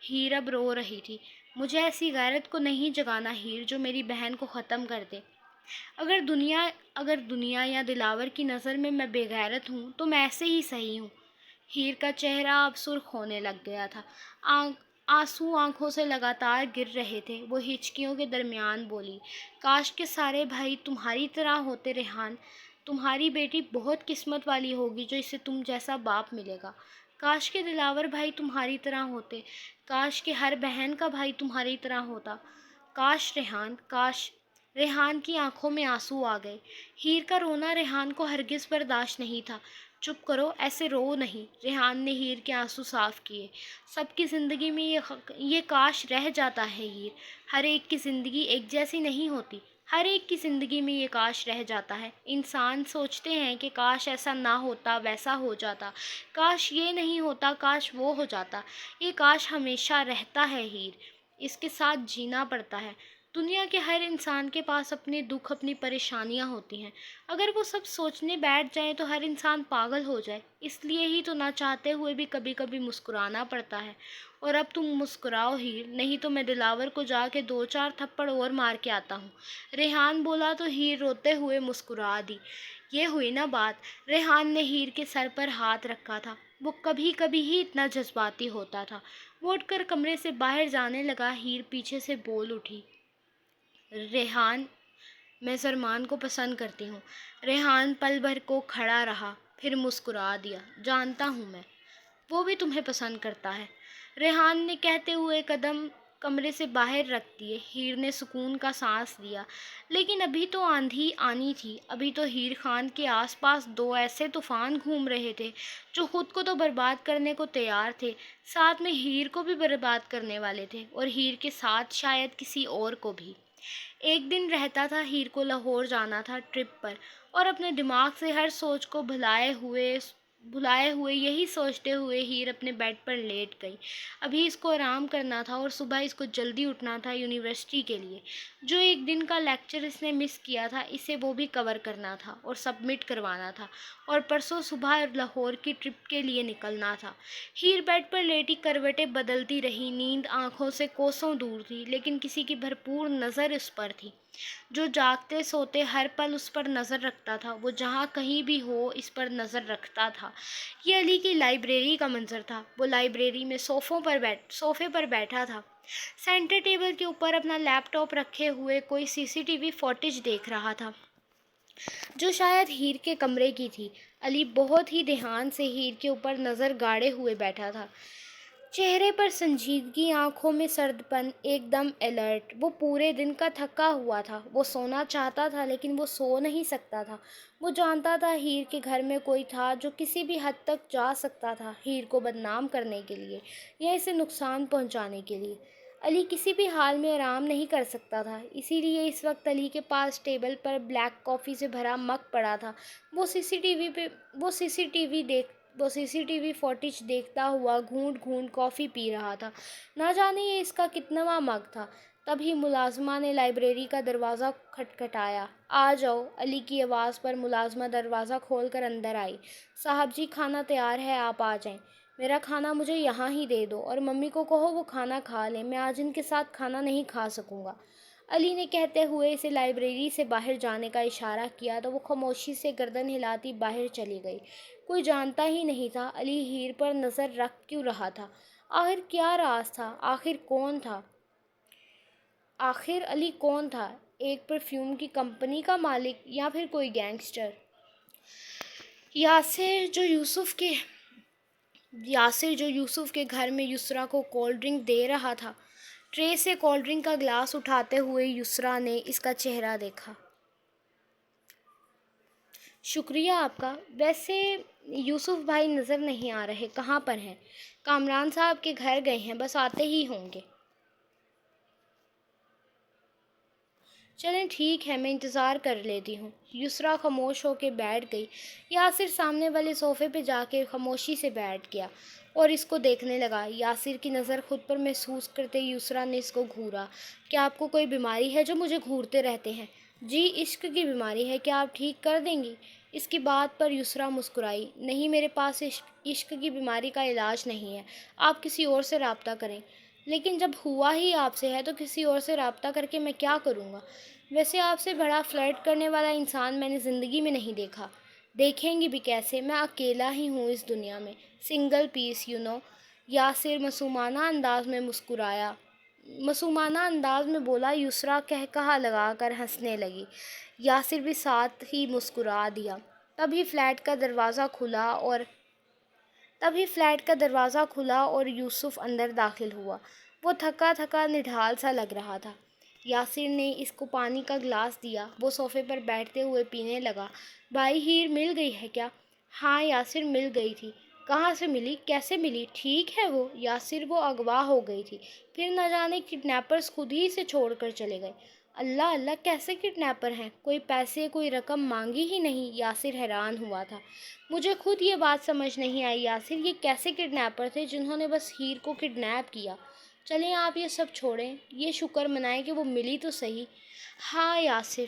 ہیر اب رو رہی تھی۔ مجھے ایسی غیرت کو نہیں جگانا ہیر جو میری بہن کو ختم کر دے۔ اگر دنیا یا دلاور کی نظر میں بے غیرت ہوں تو میں ایسے ہی صحیح ہوں۔ ہیر کا چہرہ اب سرخ ہونے لگ گیا تھا۔ آنسو آنکھوں سے لگاتار گر رہے تھے۔ وہ ہچکیوں کے درمیان بولی، کاش کے سارے بھائی تمہاری طرح ہوتے ریحان۔ تمہاری بیٹی بہت قسمت والی ہوگی جو اسے تم جیسا باپ ملے گا۔ کاش کے دلاور بھائی تمہاری طرح ہوتے، کاش کہ ہر بہن کا بھائی تمہاری طرح ہوتا۔ کاش ریحان، کاش۔ ریحان کی آنکھوں میں آنسو آ گئے۔ ہیر کا رونا ریحان کو ہرگز برداشت نہیں تھا۔ چپ کرو، ایسے رو نہیں۔ ریحان نے ہیر کے آنسو صاف کیے۔ سب کی زندگی میں یہ کاش رہ جاتا ہے ہیر۔ ہر ایک کی زندگی ایک جیسی نہیں ہوتی، ہر ایک کی زندگی میں یہ کاش رہ جاتا ہے۔ انسان سوچتے ہیں کہ کاش ایسا نہ ہوتا، ویسا ہو جاتا، کاش یہ نہیں ہوتا، کاش وہ ہو جاتا۔ یہ کاش ہمیشہ رہتا ہے ہیر، اس کے ساتھ جینا پڑتا ہے۔ دنیا کے ہر انسان کے پاس اپنے دکھ، اپنی پریشانیاں ہوتی ہیں۔ اگر وہ سب سوچنے بیٹھ جائیں تو ہر انسان پاگل ہو جائے۔ اس لیے ہی تو نہ چاہتے ہوئے بھی کبھی کبھی مسکرانا پڑتا ہے۔ اور اب تم مسکراؤ ہیر، نہیں تو میں دلاور کو جا کے 2-4 تھپڑ اور مار کے آتا ہوں۔ ریحان بولا تو ہیر روتے ہوئے مسکرا دی۔ یہ ہوئی نا بات۔ ریحان نے ہیر کے سر پر ہاتھ رکھا تھا۔ وہ کبھی کبھی ہی اتنا جذباتی ہوتا تھا۔ وہ اٹھ کر کمرے سے باہر جانے لگا۔ ہیر پیچھے سے بول اٹھی، ریحان، میں زرمان کو پسند کرتی ہوں۔ ریحان پل بھر کو کھڑا رہا، پھر مسکرا دیا، جانتا ہوں میں، وہ بھی تمہیں پسند کرتا ہے۔ ریحان نے کہتے ہوئے قدم کمرے سے باہر رکھ دیے۔ ہیر نے سکون کا سانس لیا۔ لیکن ابھی تو آندھی آنی تھی۔ ابھی تو ہیر خان کے آس پاس 2 ایسے طوفان گھوم رہے تھے جو خود کو تو برباد کرنے کو تیار تھے، ساتھ میں ہیر کو بھی برباد کرنے والے تھے، اور ہیر کے ساتھ شاید کسی اور کو بھی۔ ایک دن رہتا تھا ہیر کو لاہور جانا تھا ٹرپ پر، اور اپنے دماغ سے ہر سوچ کو بھلائے ہوئے یہی سوچتے ہوئے ہیر اپنے بیڈ پر لیٹ گئی۔ ابھی اس کو آرام کرنا تھا، اور صبح اس کو جلدی اٹھنا تھا یونیورسٹی کے لیے۔ جو ایک دن کا لیکچر اس نے مس کیا تھا، اسے وہ بھی کور کرنا تھا اور سبمٹ کروانا تھا، اور پرسوں صبح لاہور کی ٹرپ کے لیے نکلنا تھا۔ ہیر بیڈ پر لیٹی کروٹیں بدلتی رہی۔ نیند آنکھوں سے کوسوں دور تھی، لیکن کسی کی بھرپور نظر اس پر تھی، جو جاگتے سوتے ہر پل اس پر نظر رکھتا تھا۔ وہ جہاں کہیں بھی ہو، اس پر نظر رکھتا تھا۔ یہ علی کی لائبریری کا منظر تھا۔ وہ لائبریری میں صوفے پر بیٹھا تھا، سینٹر ٹیبل کے اوپر اپنا لیپ ٹاپ رکھے ہوئے کوئی CCTV فوٹیج دیکھ رہا تھا۔ جو شاید ہیر کے کمرے کی تھی۔ علی بہت ہی دھیان سے ہیر کے اوپر نظر گاڑے ہوئے بیٹھا تھا، چہرے پر سنجیدگی، آنکھوں میں سرد پن، ایک دم الرٹ۔ وہ پورے دن کا تھکا ہوا تھا، وہ سونا چاہتا تھا لیکن وہ سو نہیں سکتا تھا۔ وہ جانتا تھا ہیر کے گھر میں کوئی تھا جو کسی بھی حد تک جا سکتا تھا، ہیر کو بدنام کرنے کے لیے یا اسے نقصان پہنچانے کے لیے۔ علی کسی بھی حال میں آرام نہیں کر سکتا تھا، اسی لیے اس وقت علی کے پاس ٹیبل پر بلیک کافی سے بھرا مگ پڑا تھا۔ وہ سی سی ٹی وی فوٹیج دیکھتا ہوا گھونٹ گھونٹ کافی پی رہا تھا۔ نہ جانے یہ اس کا کتناواں مگ تھا۔ تبھی ملازمہ نے لائبریری کا دروازہ کھٹکھٹایا۔ آ جاؤ، علی کی آواز پر ملازمہ دروازہ کھول کر اندر آئی۔ صاحب جی، کھانا تیار ہے، آپ آ جائیں۔ میرا کھانا مجھے یہاں ہی دے دو اور ممی کو کہو وہ کھانا کھا لیں، میں آج ان کے ساتھ کھانا نہیں کھا سکوں گا۔ علی نے کہتے ہوئے اسے لائبریری سے باہر جانے کا اشارہ کیا تو وہ خاموشی سے گردن ہلاتی باہر چلی گئی۔ کوئی جانتا ہی نہیں تھا علی ہیر پر نظر رکھ کیوں رہا تھا۔ آخر کیا راز تھا؟ آخر علی کون تھا؟ ایک پرفیوم کی کمپنی کا مالک یا پھر کوئی گینگسٹر؟ یاسر جو یوسف کے گھر میں یسریٰ کو کولڈ ڈرنک دے رہا تھا۔ ٹرے سے کولڈ ڈرنک کا گلاس اٹھاتے ہوئے یسریٰ نے اس کا چہرہ دیکھا۔ شکریہ آپ کا۔ ویسے یوسف بھائی نظر نہیں آ رہے، کہاں پر ہیں؟ کامران صاحب کے گھر گئے ہیں، بس آتے ہی ہوں گے۔ چلیں ٹھیک ہے، میں انتظار کر لیتی ہوں۔ یسریٰ خاموش ہو کے بیٹھ گئی۔ یاسر سامنے والے صوفے پہ جا کے خاموشی سے بیٹھ گیا اور اس کو دیکھنے لگا۔ یاسر کی نظر خود پر محسوس کرتے یسریٰ نے اس کو گھورا۔ کیا آپ کو کوئی بیماری ہے جو مجھے گھورتے رہتے ہیں؟ جی، عشق کی بیماری ہے، کیا آپ ٹھیک کر دیں گی؟ اس کی بات پر یسریٰ مسکرائی۔ نہیں، میرے پاس عشق کی بیماری کا علاج نہیں ہے، آپ کسی اور سے رابطہ کریں۔ لیکن جب ہوا ہی آپ سے ہے تو کسی اور سے رابطہ کر کے میں کیا کروں گا؟ ویسے آپ سے بڑا فلرٹ کرنے والا انسان میں نے زندگی میں نہیں دیکھا۔ دیکھیں گی بھی کیسے، میں اکیلا ہی ہوں اس دنیا میں، سنگل پیس یاسر معصومانہ انداز میں بولا۔ یسریٰ کہا لگا کر ہنسنے لگی۔ یاسر بھی ساتھ ہی مسکرا دیا۔ تبھی فلیٹ کا دروازہ کھلا اور یوسف اندر داخل ہوا۔ وہ تھکا تھکا نڈھال سا لگ رہا تھا۔ یاسر نے اس کو پانی کا گلاس دیا۔ وہ صوفے پر بیٹھتے ہوئے پینے لگا۔ بھائی، ہیر مل گئی ہے کیا؟ ہاں یاسر، مل گئی تھی۔ کہاں سے ملی؟ کیسے ملی؟ ٹھیک ہے وہ؟ یاسر، وہ اغوا ہو گئی تھی، پھر نہ جانے کڈنیپرز خود ہی اسے چھوڑ کر چلے گئے۔ اللہ اللہ، کیسے کڈنیپر ہیں؟ کوئی پیسے کوئی رقم مانگی ہی نہیں؟ یاسر حیران ہوا تھا۔ مجھے خود یہ بات سمجھ نہیں آئی یاسر، یہ کیسے کڈنیپر تھے جنہوں نے بس ہیر کو کڈنیپ کیا؟ چلیں آپ یہ سب چھوڑیں، یہ شکر منائیں کہ وہ ملی تو صحیح۔ ہاں یاسر،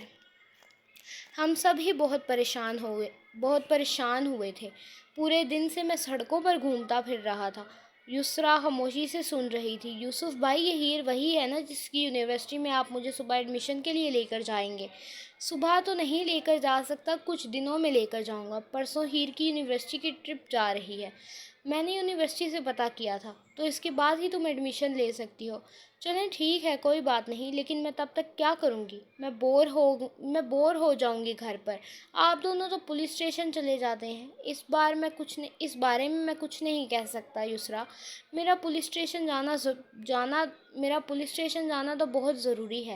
ہم سب ہی بہت پریشان ہوئے تھے، پورے دن سے میں سڑکوں پر گھومتا پھر رہا تھا۔ یسریٰ خاموشی سے سن رہی تھی۔ یوسف بھائی، یہ ہیر وہی ہے نا جس کی یونیورسٹی میں آپ مجھے صبح ایڈمیشن کے لیے لے کر جائیں گے؟ صبح تو نہیں لے کر جا سکتا، کچھ دنوں میں لے کر جاؤں گا۔ پرسوں ہیر کی یونیورسٹی کی ٹرپ جا رہی ہے، میں نے یونیورسٹی سے پتہ کیا تھا، تو اس کے بعد ہی تم ایڈمیشن لے سکتی ہو۔ چلیں ٹھیک ہے، کوئی بات نہیں، لیکن میں تب تک کیا کروں گی؟ میں بور ہو جاؤں گی گھر پر۔ آپ دونوں تو پولیس اسٹیشن چلے جاتے ہیں۔ اس بارے میں میں کچھ نہیں کہہ سکتا یسریٰ، میرا پولیس اسٹیشن جانا تو بہت ضروری ہے۔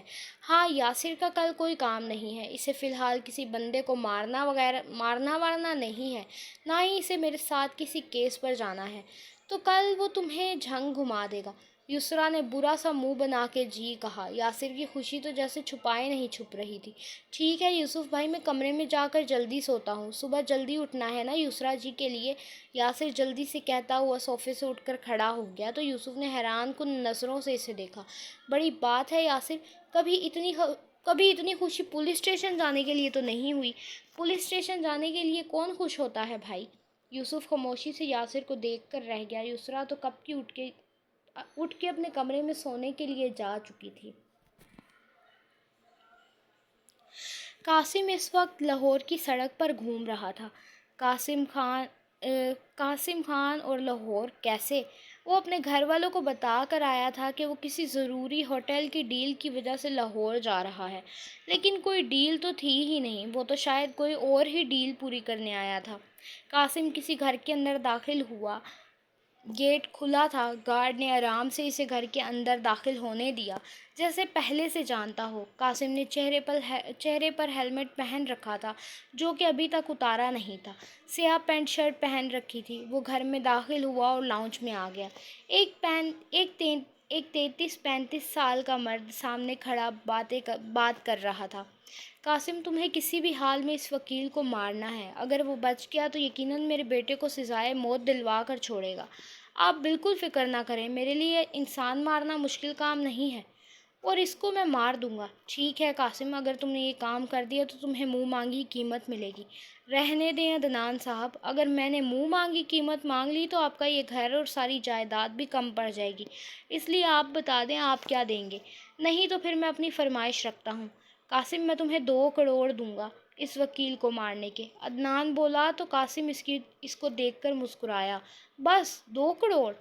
ہاں، یاسر کا کل کوئی کام نہیں ہے، اسے فی الحال کسی بندے کو مارنا وارنا نہیں ہے، نہ ہی اسے میرے ساتھ کسی کیس پر جانا ہے، تو کل وہ تمہیں جھنگ گھما دے گا۔ یسریٰ نے برا سا منہ بنا کے جی کہا۔ یاسر کی خوشی تو جیسے چھپائے نہیں چھپ رہی تھی۔ ٹھیک ہے یوسف بھائی، میں کمرے میں جا کر جلدی سوتا ہوں، صبح جلدی اٹھنا ہے نا یسریٰ جی کے لیے۔ یاسر جلدی سے کہتا ہوا صوفے سے اٹھ کر کھڑا ہو گیا تو یوسف نے حیران کن نظروں سے اسے دیکھا۔ بڑی بات ہے یاسر، کبھی اتنی خوشی پولیس اسٹیشن جانے کے لیے تو نہیں ہوئی۔ پولیس اسٹیشن جانے کے لیے کون خوش ہوتا ہے بھائی؟ یوسف خاموشی سے یاسر کو دیکھ کر رہ گیا۔ یسریٰ تو کب کی اٹھ کے اپنے کمرے میں سونے کے لیے جا چکی تھی۔ قاسم اس وقت لاہور کی سڑک پر گھوم رہا تھا۔ قاسم خان اور لاہور کیسے؟ وہ اپنے گھر والوں کو بتا کر آیا تھا کہ وہ کسی ضروری ہوٹل کی ڈیل کی وجہ سے لاہور جا رہا ہے، لیکن کوئی ڈیل تو تھی ہی نہیں، وہ تو شاید کوئی اور ہی ڈیل پوری کرنے آیا تھا۔ قاسم کسی گھر کے اندر داخل ہوا، گیٹ کھلا تھا، گارڈ نے آرام سے اسے گھر کے اندر داخل ہونے دیا، جیسے پہلے سے جانتا ہو۔ قاسم نے چہرے پر ہیلمٹ پہن رکھا تھا، جو کہ ابھی تک اتارا نہیں تھا، سیاہ پینٹ شرٹ پہن رکھی تھی۔ وہ گھر میں داخل ہوا اور لاؤنج میں آ گیا۔ ایک 33-35 سال کا مرد سامنے کھڑا بات کر رہا تھا۔ قاسم، تمہیں کسی بھی حال میں اس وکیل کو مارنا ہے۔ اگر وہ بچ گیا تو یقیناً میرے بیٹے کو سزائے موت دلوا کر چھوڑے گا۔ آپ بالکل فکر نہ کریں، میرے لیے انسان مارنا مشکل کام نہیں ہے، اور اس کو میں مار دوں گا۔ ٹھیک ہے قاسم، اگر تم نے یہ کام کر دیا تو تمہیں منہ مانگی قیمت ملے گی۔ رہنے دیں عدنان صاحب، اگر میں نے منہ مانگی قیمت مانگ لی تو آپ کا یہ گھر اور ساری جائیداد بھی کم پڑ جائے گی، اس لیے آپ بتا دیں آپ کیا دیں گے، نہیں تو پھر میں اپنی فرمائش رکھتا ہوں۔ قاسم، میں تمہیں 2 کروڑ دوں گا اس وکیل کو مارنے کے، عدنان بولا تو قاسم اس کو دیکھ کر مسکرایا۔ بس 2 کروڑ؟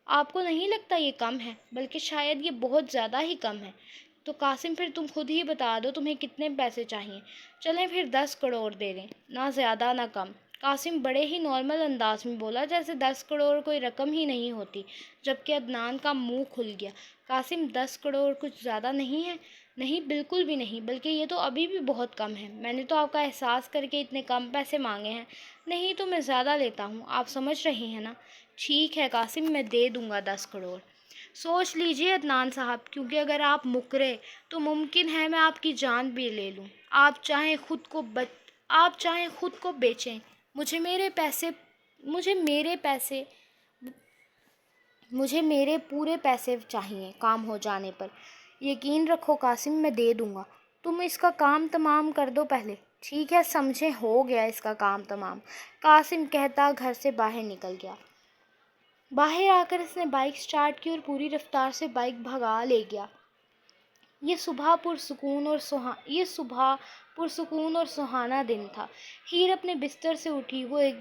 آپ کو نہیں لگتا یہ کم ہے؟ بلکہ شاید یہ بہت زیادہ ہی کم ہے۔ تو قاسم پھر تم خود ہی بتا دو تمہیں کتنے پیسے چاہیے۔ چلیں پھر 10 کروڑ دے دیں، نہ زیادہ نہ کم۔ قاسم بڑے ہی نارمل انداز میں بولا، جیسے 10 کروڑ کوئی رقم ہی نہیں ہوتی، جبکہ عدنان کا منہ کھل گیا۔ قاسم، 10 کروڑ کچھ زیادہ نہیں ہے؟ نہیں، بالکل بھی نہیں، بلکہ یہ تو ابھی بھی بہت کم ہے۔ میں نے تو آپ کا احساس کر کے اتنے کم پیسے مانگے ہیں، نہیں تو میں زیادہ لیتا ہوں، آپ سمجھ رہے ہیں نا؟ ٹھیک ہے قاسم، میں دے دوں گا 10 کروڑ۔ سوچ لیجئے عدنان صاحب، کیونکہ اگر آپ مکرے تو ممکن ہے میں آپ کی جان بھی لے لوں۔ آپ چاہیں خود کو بیچیں، مجھے میرے پورے پیسے چاہیے کام ہو جانے پر۔ یقین رکھو قاسم، میں دے دوں گا، تم اس کا کام تمام کر دو پہلے۔ ٹھیک ہے سمجھے، ہو گیا اس کا کام تمام، قاسم کہتا گھر سے باہر نکل گیا۔ باہر آ کر اس نے بائک سٹارٹ کی اور پوری رفتار سے بائک بھگا لے گیا۔ یہ صبح پرسکون اور سہانا دن تھا۔ ہیر اپنے بستر سے اٹھی، وہ ایک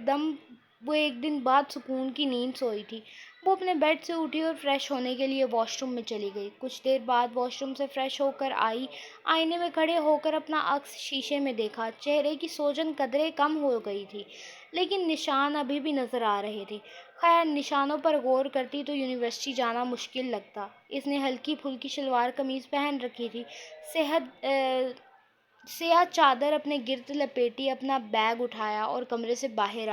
دن بعد سکون کی نیند سوئی تھی۔ وہ اپنے بیڈ سے اٹھی اور فریش ہونے کے لیے واش روم میں چلی گئی۔ کچھ دیر بعد واش روم سے فریش ہو کر آئی، آئینے میں کھڑے ہو کر اپنا عکس شیشے میں دیکھا۔ چہرے کی سوجن قدرے کم ہو گئی تھی، لیکن نشان ابھی بھی نظر آ رہے تھے۔ خیر، نشانوں پر غور کرتی تو یونیورسٹی جانا مشکل لگتا۔ اس نے ہلکی پھلکی شلوار قمیض پہن رکھی تھی، سیاہ چادر اپنے گرد لپیٹی، اپنا بیگ اٹھایا اور کمرے سے باہر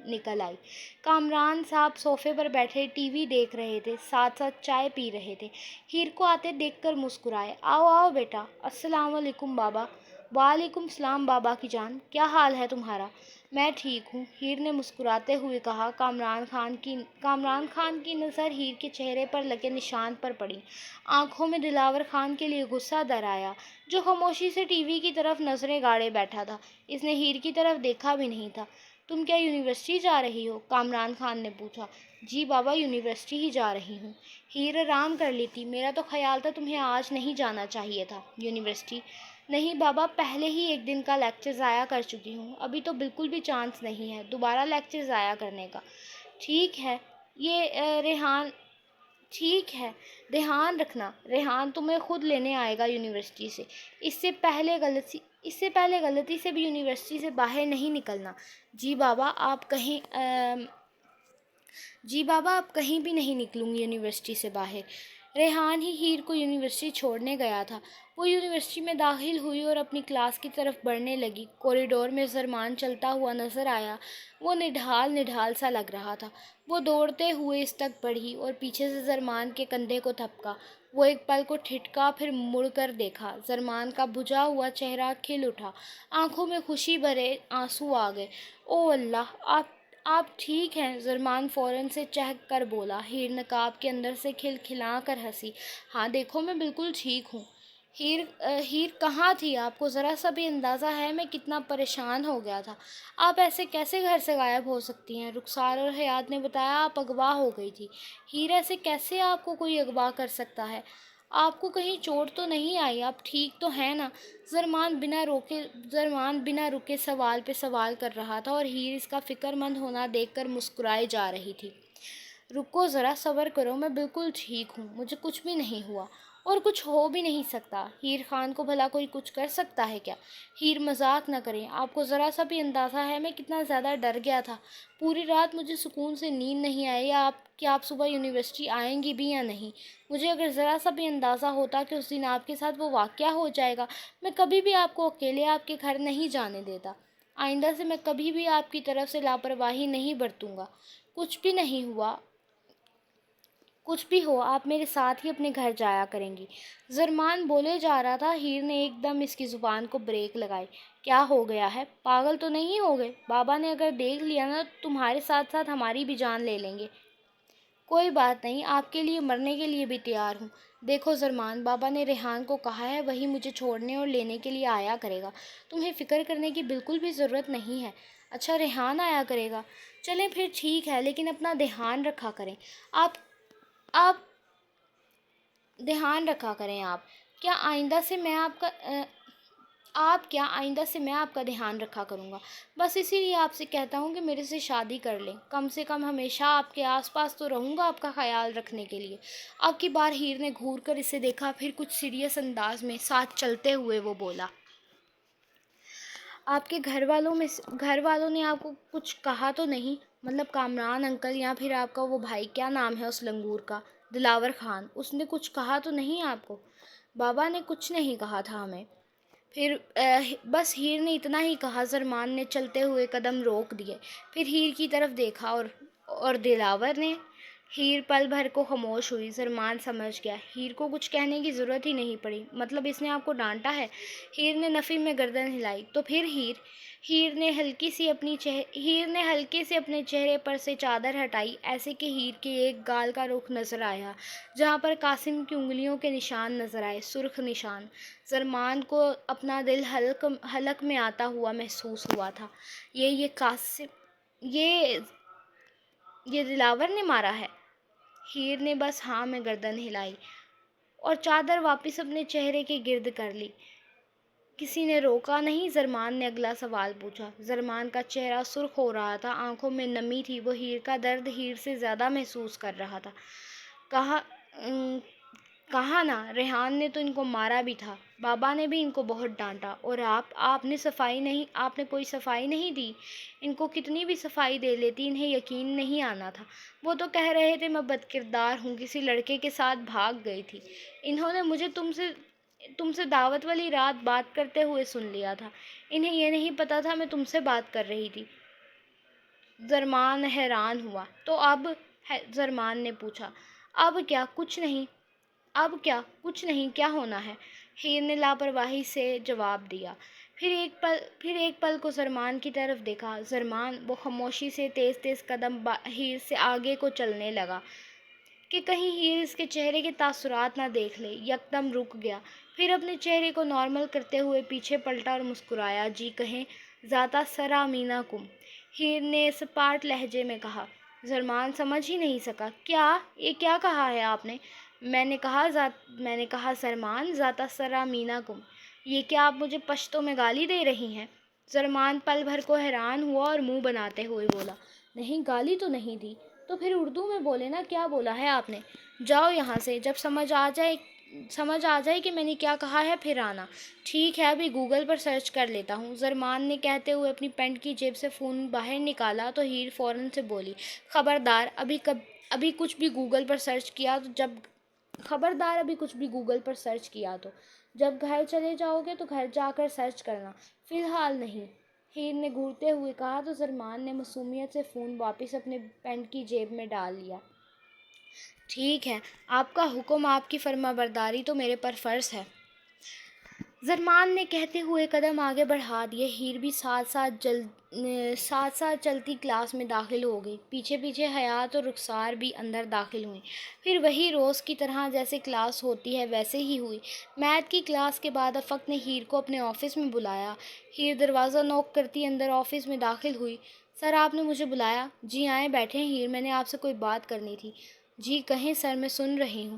نکل آئی۔ کامران صاحب صوفے پر بیٹھے ٹی وی دیکھ رہے تھے، ساتھ ساتھ چائے پی رہے تھے۔ ہیر کو آتے دیکھ کر مسکرائے۔ آؤ آؤ بیٹا۔ السلام علیکم بابا۔ وعلیکم السلام بابا کی جان، کیا حال ہے تمہارا؟ میں ٹھیک ہوں، ہیر نے مسکراتے ہوئے کہا۔ کامران خان کی نظر ہیر کے چہرے پر لگے نشان پر پڑی۔ آنکھوں میں دلاور خان کے لیے غصہ در آیا، جو خاموشی سے ٹی وی کی طرف نظریں گاڑے بیٹھا تھا۔ اس نے ہیر کی طرف دیکھا بھی نہیں تھا۔ تم کیا یونیورسٹی جا رہی ہو؟ کامران خان نے پوچھا۔ جی بابا، یونیورسٹی ہی جا رہی ہوں۔ ہیر آرام کر لیتی، میرا تو خیال تھا تمہیں آج نہیں جانا چاہیے تھا یونیورسٹی۔ نہیں بابا، پہلے ہی ایک دن کا لیکچر ضائع کر چکی ہوں، ابھی تو بالکل بھی چانس نہیں ہے دوبارہ لیکچر ضائع کرنے کا۔ ٹھیک ہے، دھیان رکھنا، ریحان تمہیں خود لینے آئے گا یونیورسٹی سے۔ اس سے پہلے غلطی سے بھی یونیورسٹی سے باہر نہیں نکلنا۔ جی بابا، آپ کہیں بھی نہیں نکلوں گی یونیورسٹی سے باہر۔ ریحان ہی ہیر کو یونیورسٹی چھوڑنے گیا تھا۔ وہ یونیورسٹی میں داخل ہوئی اور اپنی کلاس کی طرف بڑھنے لگی۔ کوریڈور میں زرمان چلتا ہوا نظر آیا، وہ نڈھال سا لگ رہا تھا۔ وہ دوڑتے ہوئے اس تک بڑھی اور پیچھے سے زرمان کے کندھے کو تھپکا۔ وہ ایک پل کو ٹھٹکا، پھر مڑ کر دیکھا۔ زرمان کا بجھا ہوا چہرہ کھل اٹھا، آنکھوں میں خوشی بھرے آنسو آ گئے۔ او اللہ، آپ ٹھیک ہیں؟ زرمان فوراً سے چہک کر بولا۔ ہیر نقاب کے اندر سے کھلکھلا کر ہنسی۔ ہاں دیکھو، میں بالکل ٹھیک ہوں۔ ہیر کہاں تھی؟ آپ کو ذرا سا بھی اندازہ ہے میں کتنا پریشان ہو گیا تھا؟ آپ ایسے کیسے گھر سے غائب ہو سکتی ہیں؟ رخسار اور حیات نے بتایا آپ اغوا ہو گئی تھی۔ ہیر، ایسے کیسے آپ کو کوئی اغوا کر سکتا ہے؟ آپ کو کہیں چوٹ تو نہیں آئی؟ آپ ٹھیک تو ہیں نا؟ زرمان بنا رکے سوال پہ سوال کر رہا تھا اور ہیر اس کا فکر مند ہونا دیکھ کر مسکرائے جا رہی تھی۔ رکو ذرا، صبر کرو، میں بالکل ٹھیک ہوں، مجھے کچھ بھی نہیں ہوا اور کچھ ہو بھی نہیں سکتا۔ ہیر خان کو بھلا کوئی کچھ کر سکتا ہے کیا؟ ہیر مذاق نہ کریں، آپ کو ذرا سا بھی اندازہ ہے میں کتنا زیادہ ڈر گیا تھا۔ پوری رات مجھے سکون سے نیند نہیں آئی کہ آپ صبح یونیورسٹی آئیں گی بھی یا نہیں۔ مجھے اگر ذرا سا بھی اندازہ ہوتا کہ اس دن آپ کے ساتھ وہ واقعہ ہو جائے گا، میں کبھی بھی آپ کو اکیلے آپ کے گھر نہیں جانے دیتا۔ آئندہ سے میں کبھی بھی آپ کی طرف سے لاپرواہی نہیں برتوں گا۔ کچھ بھی نہیں ہوا، کچھ بھی ہو، آپ میرے ساتھ ہی اپنے گھر جایا کریں گی۔ زرمان بولے جا رہا تھا، ہیر نے ایک دم اس کی زبان کو بریک لگائی۔ کیا ہو گیا ہے؟ پاگل تو نہیں ہو گئے؟ بابا نے اگر دیکھ لیا نا تو تمہارے ساتھ ساتھ ہماری بھی جان لے لیں گے۔ کوئی بات نہیں، آپ کے لیے مرنے کے لیے بھی تیار ہوں۔ دیکھو زرمان، بابا نے ریحان کو کہا ہے وہی مجھے چھوڑنے اور لینے کے لیے آیا کرے گا، تمہیں فکر کرنے کی بالکل بھی ضرورت نہیں ہے۔ اچھا، ریحان آیا کرے گا؟ چلیں پھر ٹھیک ہے، لیکن اپنا دھیان رکھا کریں۔ آپ دھیان رکھا کریں۔ کیا آئندہ سے میں آپ کا دھیان رکھا کروں گا؟ بس اسی لیے آپ سے کہتا ہوں کہ میرے سے شادی کر لیں، کم سے کم ہمیشہ آپ کے آس پاس تو رہوں گا آپ کا خیال رکھنے کے لیے۔ اب کی بار ہیر نے گھور کر اسے دیکھا، پھر کچھ سیریس انداز میں ساتھ چلتے ہوئے وہ بولا، آپ کے گھر والوں نے آپ کو کچھ کہا تو نہیں؟ مطلب کامران انکل یا پھر آپ کا وہ بھائی، کیا نام ہے اس لنگور کا، دلاور خان، اس نے کچھ کہا تو نہیں آپ کو؟ بابا نے کچھ نہیں کہا تھا ہمیں۔ پھر بس ہیر نے اتنا ہی کہا۔ زرمان نے چلتے ہوئے قدم روک دیے، پھر ہیر کی طرف دیکھا اور دلاور نے۔ ہیر پل بھر کو خاموش ہوئی۔ زرمان سمجھ گیا، ہیر کو کچھ کہنے کی ضرورت ہی نہیں پڑی، مطلب اس نے آپ کو ڈانٹا ہے؟ ہیر نے نفی میں گردن ہلائی۔ تو پھر ہیر نے ہلکے سے اپنے چہرے پر سے چادر ہٹائی، ایسے کہ ہیر کے ایک گال کا رخ نظر آیا جہاں پر قاسم کی انگلیوں کے نشان نظر آئے، سرخ نشان۔ زرمان کو اپنا دل حلق میں آتا ہوا محسوس ہوا تھا۔ یہ دلاور نے مارا ہے؟ ہیر نے بس ہاں میں گردن ہلائی اور چادر واپس اپنے چہرے کے گرد کر لی۔ کسی نے روکا نہیں؟ زرمان نے اگلا سوال پوچھا۔ زرمان کا چہرہ سرخ ہو رہا تھا، آنکھوں میں نمی تھی، وہ ہیر کا درد ہیر سے زیادہ محسوس کر رہا تھا۔ کہا نا، ریحان نے تو ان کو مارا بھی تھا، بابا نے بھی ان کو بہت ڈانٹا، اور آپ نے کوئی صفائی نہیں دی؟ ان کو کتنی بھی صفائی دے لیتی، انہیں یقین نہیں آنا تھا۔ وہ تو کہہ رہے تھے میں بد کردار ہوں، کسی لڑکے کے ساتھ بھاگ گئی تھی۔ انہوں نے مجھے تم سے دعوت والی رات بات کرتے ہوئے سن لیا تھا، انہیں یہ نہیں پتا تھا میں تم سے بات کر رہی تھی۔ زرمان حیران ہوا۔ تو اب؟ زرمان نے پوچھا۔ اب کیا؟ کچھ نہیں، کیا ہونا ہے؟ ہیر نے لاپرواہی سے جواب دیا۔ پھر ایک پل کو زرمان کی طرف دیکھا۔ زرمان، وہ خاموشی سے تیز تیز قدم ہیر سے آگے کو چلنے لگا کہ کہیں ہیر اس کے چہرے کے تاثرات نہ دیکھ لے۔ یکدم رک گیا، پھر اپنے چہرے کو نارمل کرتے ہوئے پیچھے پلٹا اور مسکرایا۔ جی کہیں، ذاتِ سرا مینا کم، ہیر نے سپاٹ لہجے میں کہا۔ زرمان سمجھ ہی نہیں سکا۔ یہ کیا کہا ہے آپ نے؟ میں نے کہا زرمان، ذاتِ سرا مینا کم، یہ کیا آپ مجھے پشتو میں گالی دے رہی ہیں؟ زرمان پل بھر کو حیران ہوا اور منہ بناتے ہوئے بولا، نہیں، گالی تو نہیں دی۔ تو پھر اردو میں بولے نا، کیا بولا ہے آپ نے؟ جاؤ یہاں سے، جب سمجھ آ جائے کہ میں نے کیا کہا ہے پھر آنا۔ ٹھیک ہے، ابھی گوگل پر سرچ کر لیتا ہوں، زرمان نے کہتے ہوئے اپنی پینٹ کی جیب سے فون باہر نکالا تو ہیر فوراً سے بولی، خبردار ابھی کچھ بھی گوگل پر سرچ کیا تو جب گھر چلے جاؤ گے تو گھر جا کر سرچ کرنا، فی الحال نہیں، ہیر نے گھورتے ہوئے کہا تو زرمان نے معصومیت سے فون واپس اپنے پینٹ کی جیب میں ڈال لیا۔ ٹھیک ہے، آپ کا حکم، آپ کی فرما برداری تو میرے پر فرض ہے، زرمان نے کہتے ہوئے قدم آگے بڑھا دیے۔ ہیر بھی ساتھ ساتھ چلتی کلاس میں داخل ہو گئی، پیچھے پیچھے حیات اور رخسار بھی اندر داخل ہوئیں۔ پھر وہی روز کی طرح جیسے کلاس ہوتی ہے ویسے ہی ہوئی۔ میتھ کی کلاس کے بعد افق نے ہیر کو اپنے آفس میں بلایا۔ ہیر دروازہ نوک کرتی اندر آفس میں داخل ہوئی۔ سر، آپ نے مجھے بلایا؟ جی آئیں، بیٹھیں ہیر، میں نے آپ سے کوئی بات کرنی تھی۔ جی کہیں سر، میں سن رہی ہوں۔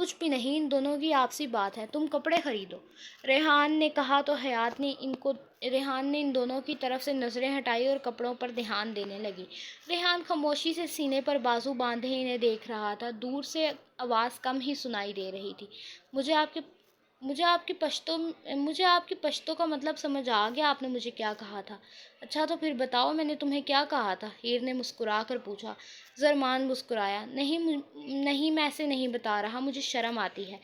کچھ بھی نہیں، ان دونوں کی آپسی بات ہے، تم کپڑے خریدو۔ ریحان نے کہا تو ریحان نے ان دونوں کی طرف سے نظریں ہٹائی اور کپڑوں پر دھیان دینے لگی۔ ریحان خاموشی سے سینے پر بازو باندھے انہیں دیکھ رہا تھا، دور سے آواز کم ہی سنائی دے رہی تھی۔ مجھے آپ کی پشتوں کا مطلب سمجھ آ گیا، آپ نے مجھے کیا کہا تھا۔ اچھا تو پھر بتاؤ، میں نے تمہیں کیا کہا تھا؟ ہیر نے مسکرا کر پوچھا۔ زرمان مسکرایا۔ نہیں، میں ایسے نہیں بتا رہا، مجھے شرم آتی ہے۔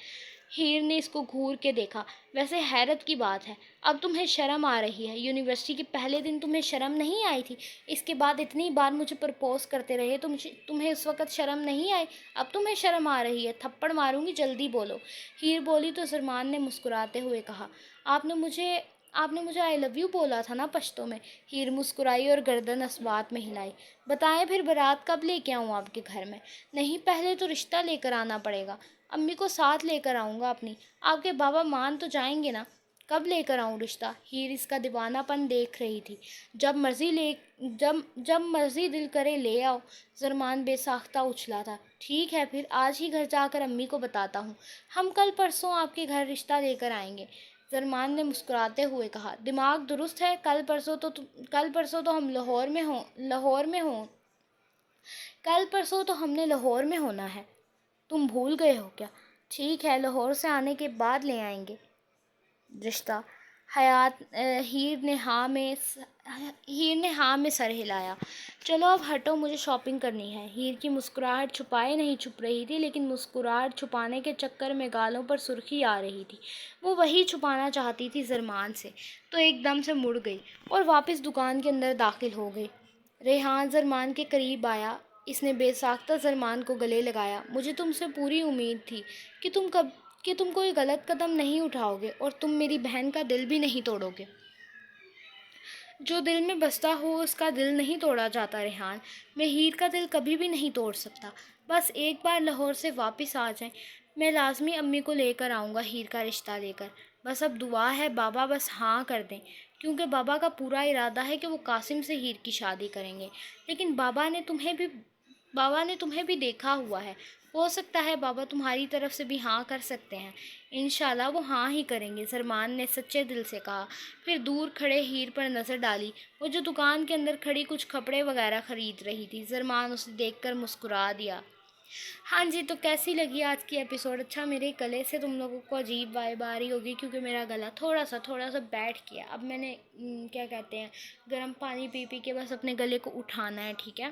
ہیر نے اس کو گھور کے دیکھا۔ ویسے حیرت کی بات ہے، اب تمہیں شرم آ رہی ہے؟ یونیورسٹی کے پہلے دن تمہیں شرم نہیں آئی تھی؟ اس کے بعد اتنی بار مجھے پرپوز کرتے رہے، تمہیں اس وقت شرم نہیں آئی؟ اب تمہیں شرم آ رہی ہے؟ تھپڑ ماروں گی، جلدی بولو۔ ہیر بولی تو زرمان نے مسکراتے ہوئے کہا، آپ نے مجھے آئی لو یو بولا تھا نا پشتوں میں۔ ہیر مسکرائی اور گردن اثبات میں ہلائی۔ بتائیں پھر بارات کب لے کے آؤں آپ کے گھر میں؟ نہیں، پہلے تو رشتہ لے کر آنا پڑے گا۔ امی کو ساتھ لے کر آؤں گا اپنی، آپ کے بابا مان تو جائیں گے نا؟ کب لے کر آؤں رشتہ؟ ہیر اس کا دیوانہ پن دیکھ رہی تھی۔ جب مرضی دل کرے لے آؤ۔ زرمان بے ساختہ اچھلا تھا۔ ٹھیک ہے پھر، آج ہی گھر جا کر امی کو بتاتا ہوں، ہم کل پرسوں آپ کے گھر رشتہ لے کر آئیں گے۔ زرمان نے مسکراتے ہوئے کہا، دماغ درست ہے؟ کل پرسوں تو ہم لاہور میں ہونا ہے۔ تم بھول گئے ہو کیا؟ ٹھیک ہے، لاہور سے آنے کے بعد لے آئیں گے رشتہ۔ ہیر نے ہاں میں سر ہلایا۔ چلو اب ہٹو، مجھے شاپنگ کرنی ہے۔ ہیر کی مسکراہٹ چھپائے نہیں چھپ رہی تھی، لیکن مسکراہٹ چھپانے کے چکر میں گالوں پر سرخی آ رہی تھی۔ وہ وہی چھپانا چاہتی تھی زرمان سے، تو ایک دم سے مڑ گئی اور واپس دکان کے اندر داخل ہو گئی۔ ریحان زرمان کے قریب آیا۔ اس نے بے ساختہ زرمان کو گلے لگایا۔ مجھے تم سے پوری امید تھی کہ تم کوئی غلط قدم نہیں اٹھاؤ گے اور تم میری بہن کا دل بھی نہیں توڑو گے۔ جو دل میں بستا ہو اس کا دل نہیں توڑا جاتا ریحان۔ میں ہیر کا دل کبھی بھی نہیں توڑ سکتا۔ بس ایک بار لاہور سے واپس آ جائیں، میں لازمی امی کو لے کر آؤں گا ہیر کا رشتہ لے کر۔ بس اب دعا ہے بابا بس ہاں کر دیں، کیونکہ بابا کا پورا ارادہ ہے کہ وہ قاسم سے ہیر کی شادی کریں گے۔ لیکن بابا نے تمہیں بھی دیکھا ہوا ہے، ہو سکتا ہے بابا تمہاری طرف سے بھی ہاں کر سکتے ہیں۔ انشاءاللہ وہ ہاں ہی کریں گے، زرمان نے سچے دل سے کہا۔ پھر دور کھڑے ہیر پر نظر ڈالی، وہ جو دکان کے اندر کھڑی کچھ کپڑے وغیرہ خرید رہی تھی۔ زرمان اسے دیکھ کر مسکرا دیا۔ ہاں جی، تو کیسی لگی آج کی ایپیسوڈ؟ اچھا، میرے گلے سے تم لوگوں کو عجیب وائب آ رہی ہوگی کیونکہ میرا گلا تھوڑا سا بیٹھ گیا۔ اب میں نے کیا کہتے ہیں، گرم پانی پی کے بس اپنے گلے کو اٹھانا ہے، ٹھیک ہے؟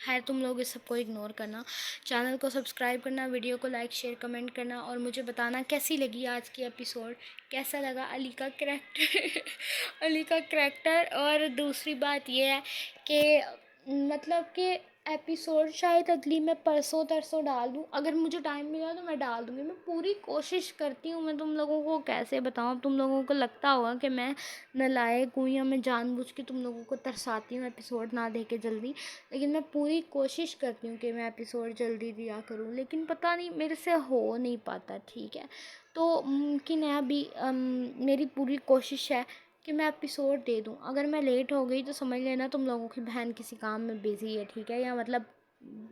خیر، تم لوگ اس سب کو اگنور کرنا، چینل کو سبسکرائب کرنا، ویڈیو کو لائک شیئر کمنٹ کرنا اور مجھے بتانا کیسی لگی آج کی ایپیسوڈ، کیسا لگا علی کا کریکٹر اور دوسری بات یہ ہے کہ مطلب کہ ایپیسوڈ شاید اگلی میں پرسوں ترسوں ڈال دوں، اگر مجھے ٹائم ملا تو میں ڈال دوں گی۔ میں پوری کوشش کرتی ہوں، میں تم لوگوں کو کیسے بتاؤں، اب تم لوگوں کو لگتا ہوگا کہ میں نالائق ہوں یا میں جان بوجھ کے تم لوگوں کو ترساتی ہوں ایپیسوڈ نہ دے کے جلدی، لیکن میں پوری کوشش کرتی ہوں کہ میں ایپیسوڈ جلدی دیا کروں، لیکن پتہ نہیں میرے سے ہو نہیں پاتا، ٹھیک ہے؟ تو ممکن ہے ابھی میری پوری کوشش ہے کہ میں ایپیسوڈ دے دوں۔ اگر میں لیٹ ہو گئی تو سمجھ لینا تم لوگوں کی بہن کسی کام میں بیزی ہے، ٹھیک ہے؟ یا مطلب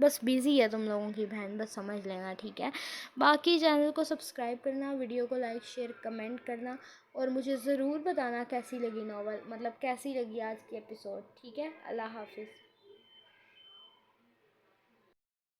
بس بیزی ہے تم لوگوں کی بہن، بس سمجھ لینا، ٹھیک ہے؟ باقی چینل کو سبسکرائب کرنا، ویڈیو کو لائک شیئر کمنٹ کرنا اور مجھے ضرور بتانا کیسی لگی ناول، مطلب کیسی لگی آج کی ایپیسوڈ، ٹھیک ہے؟ اللہ حافظ۔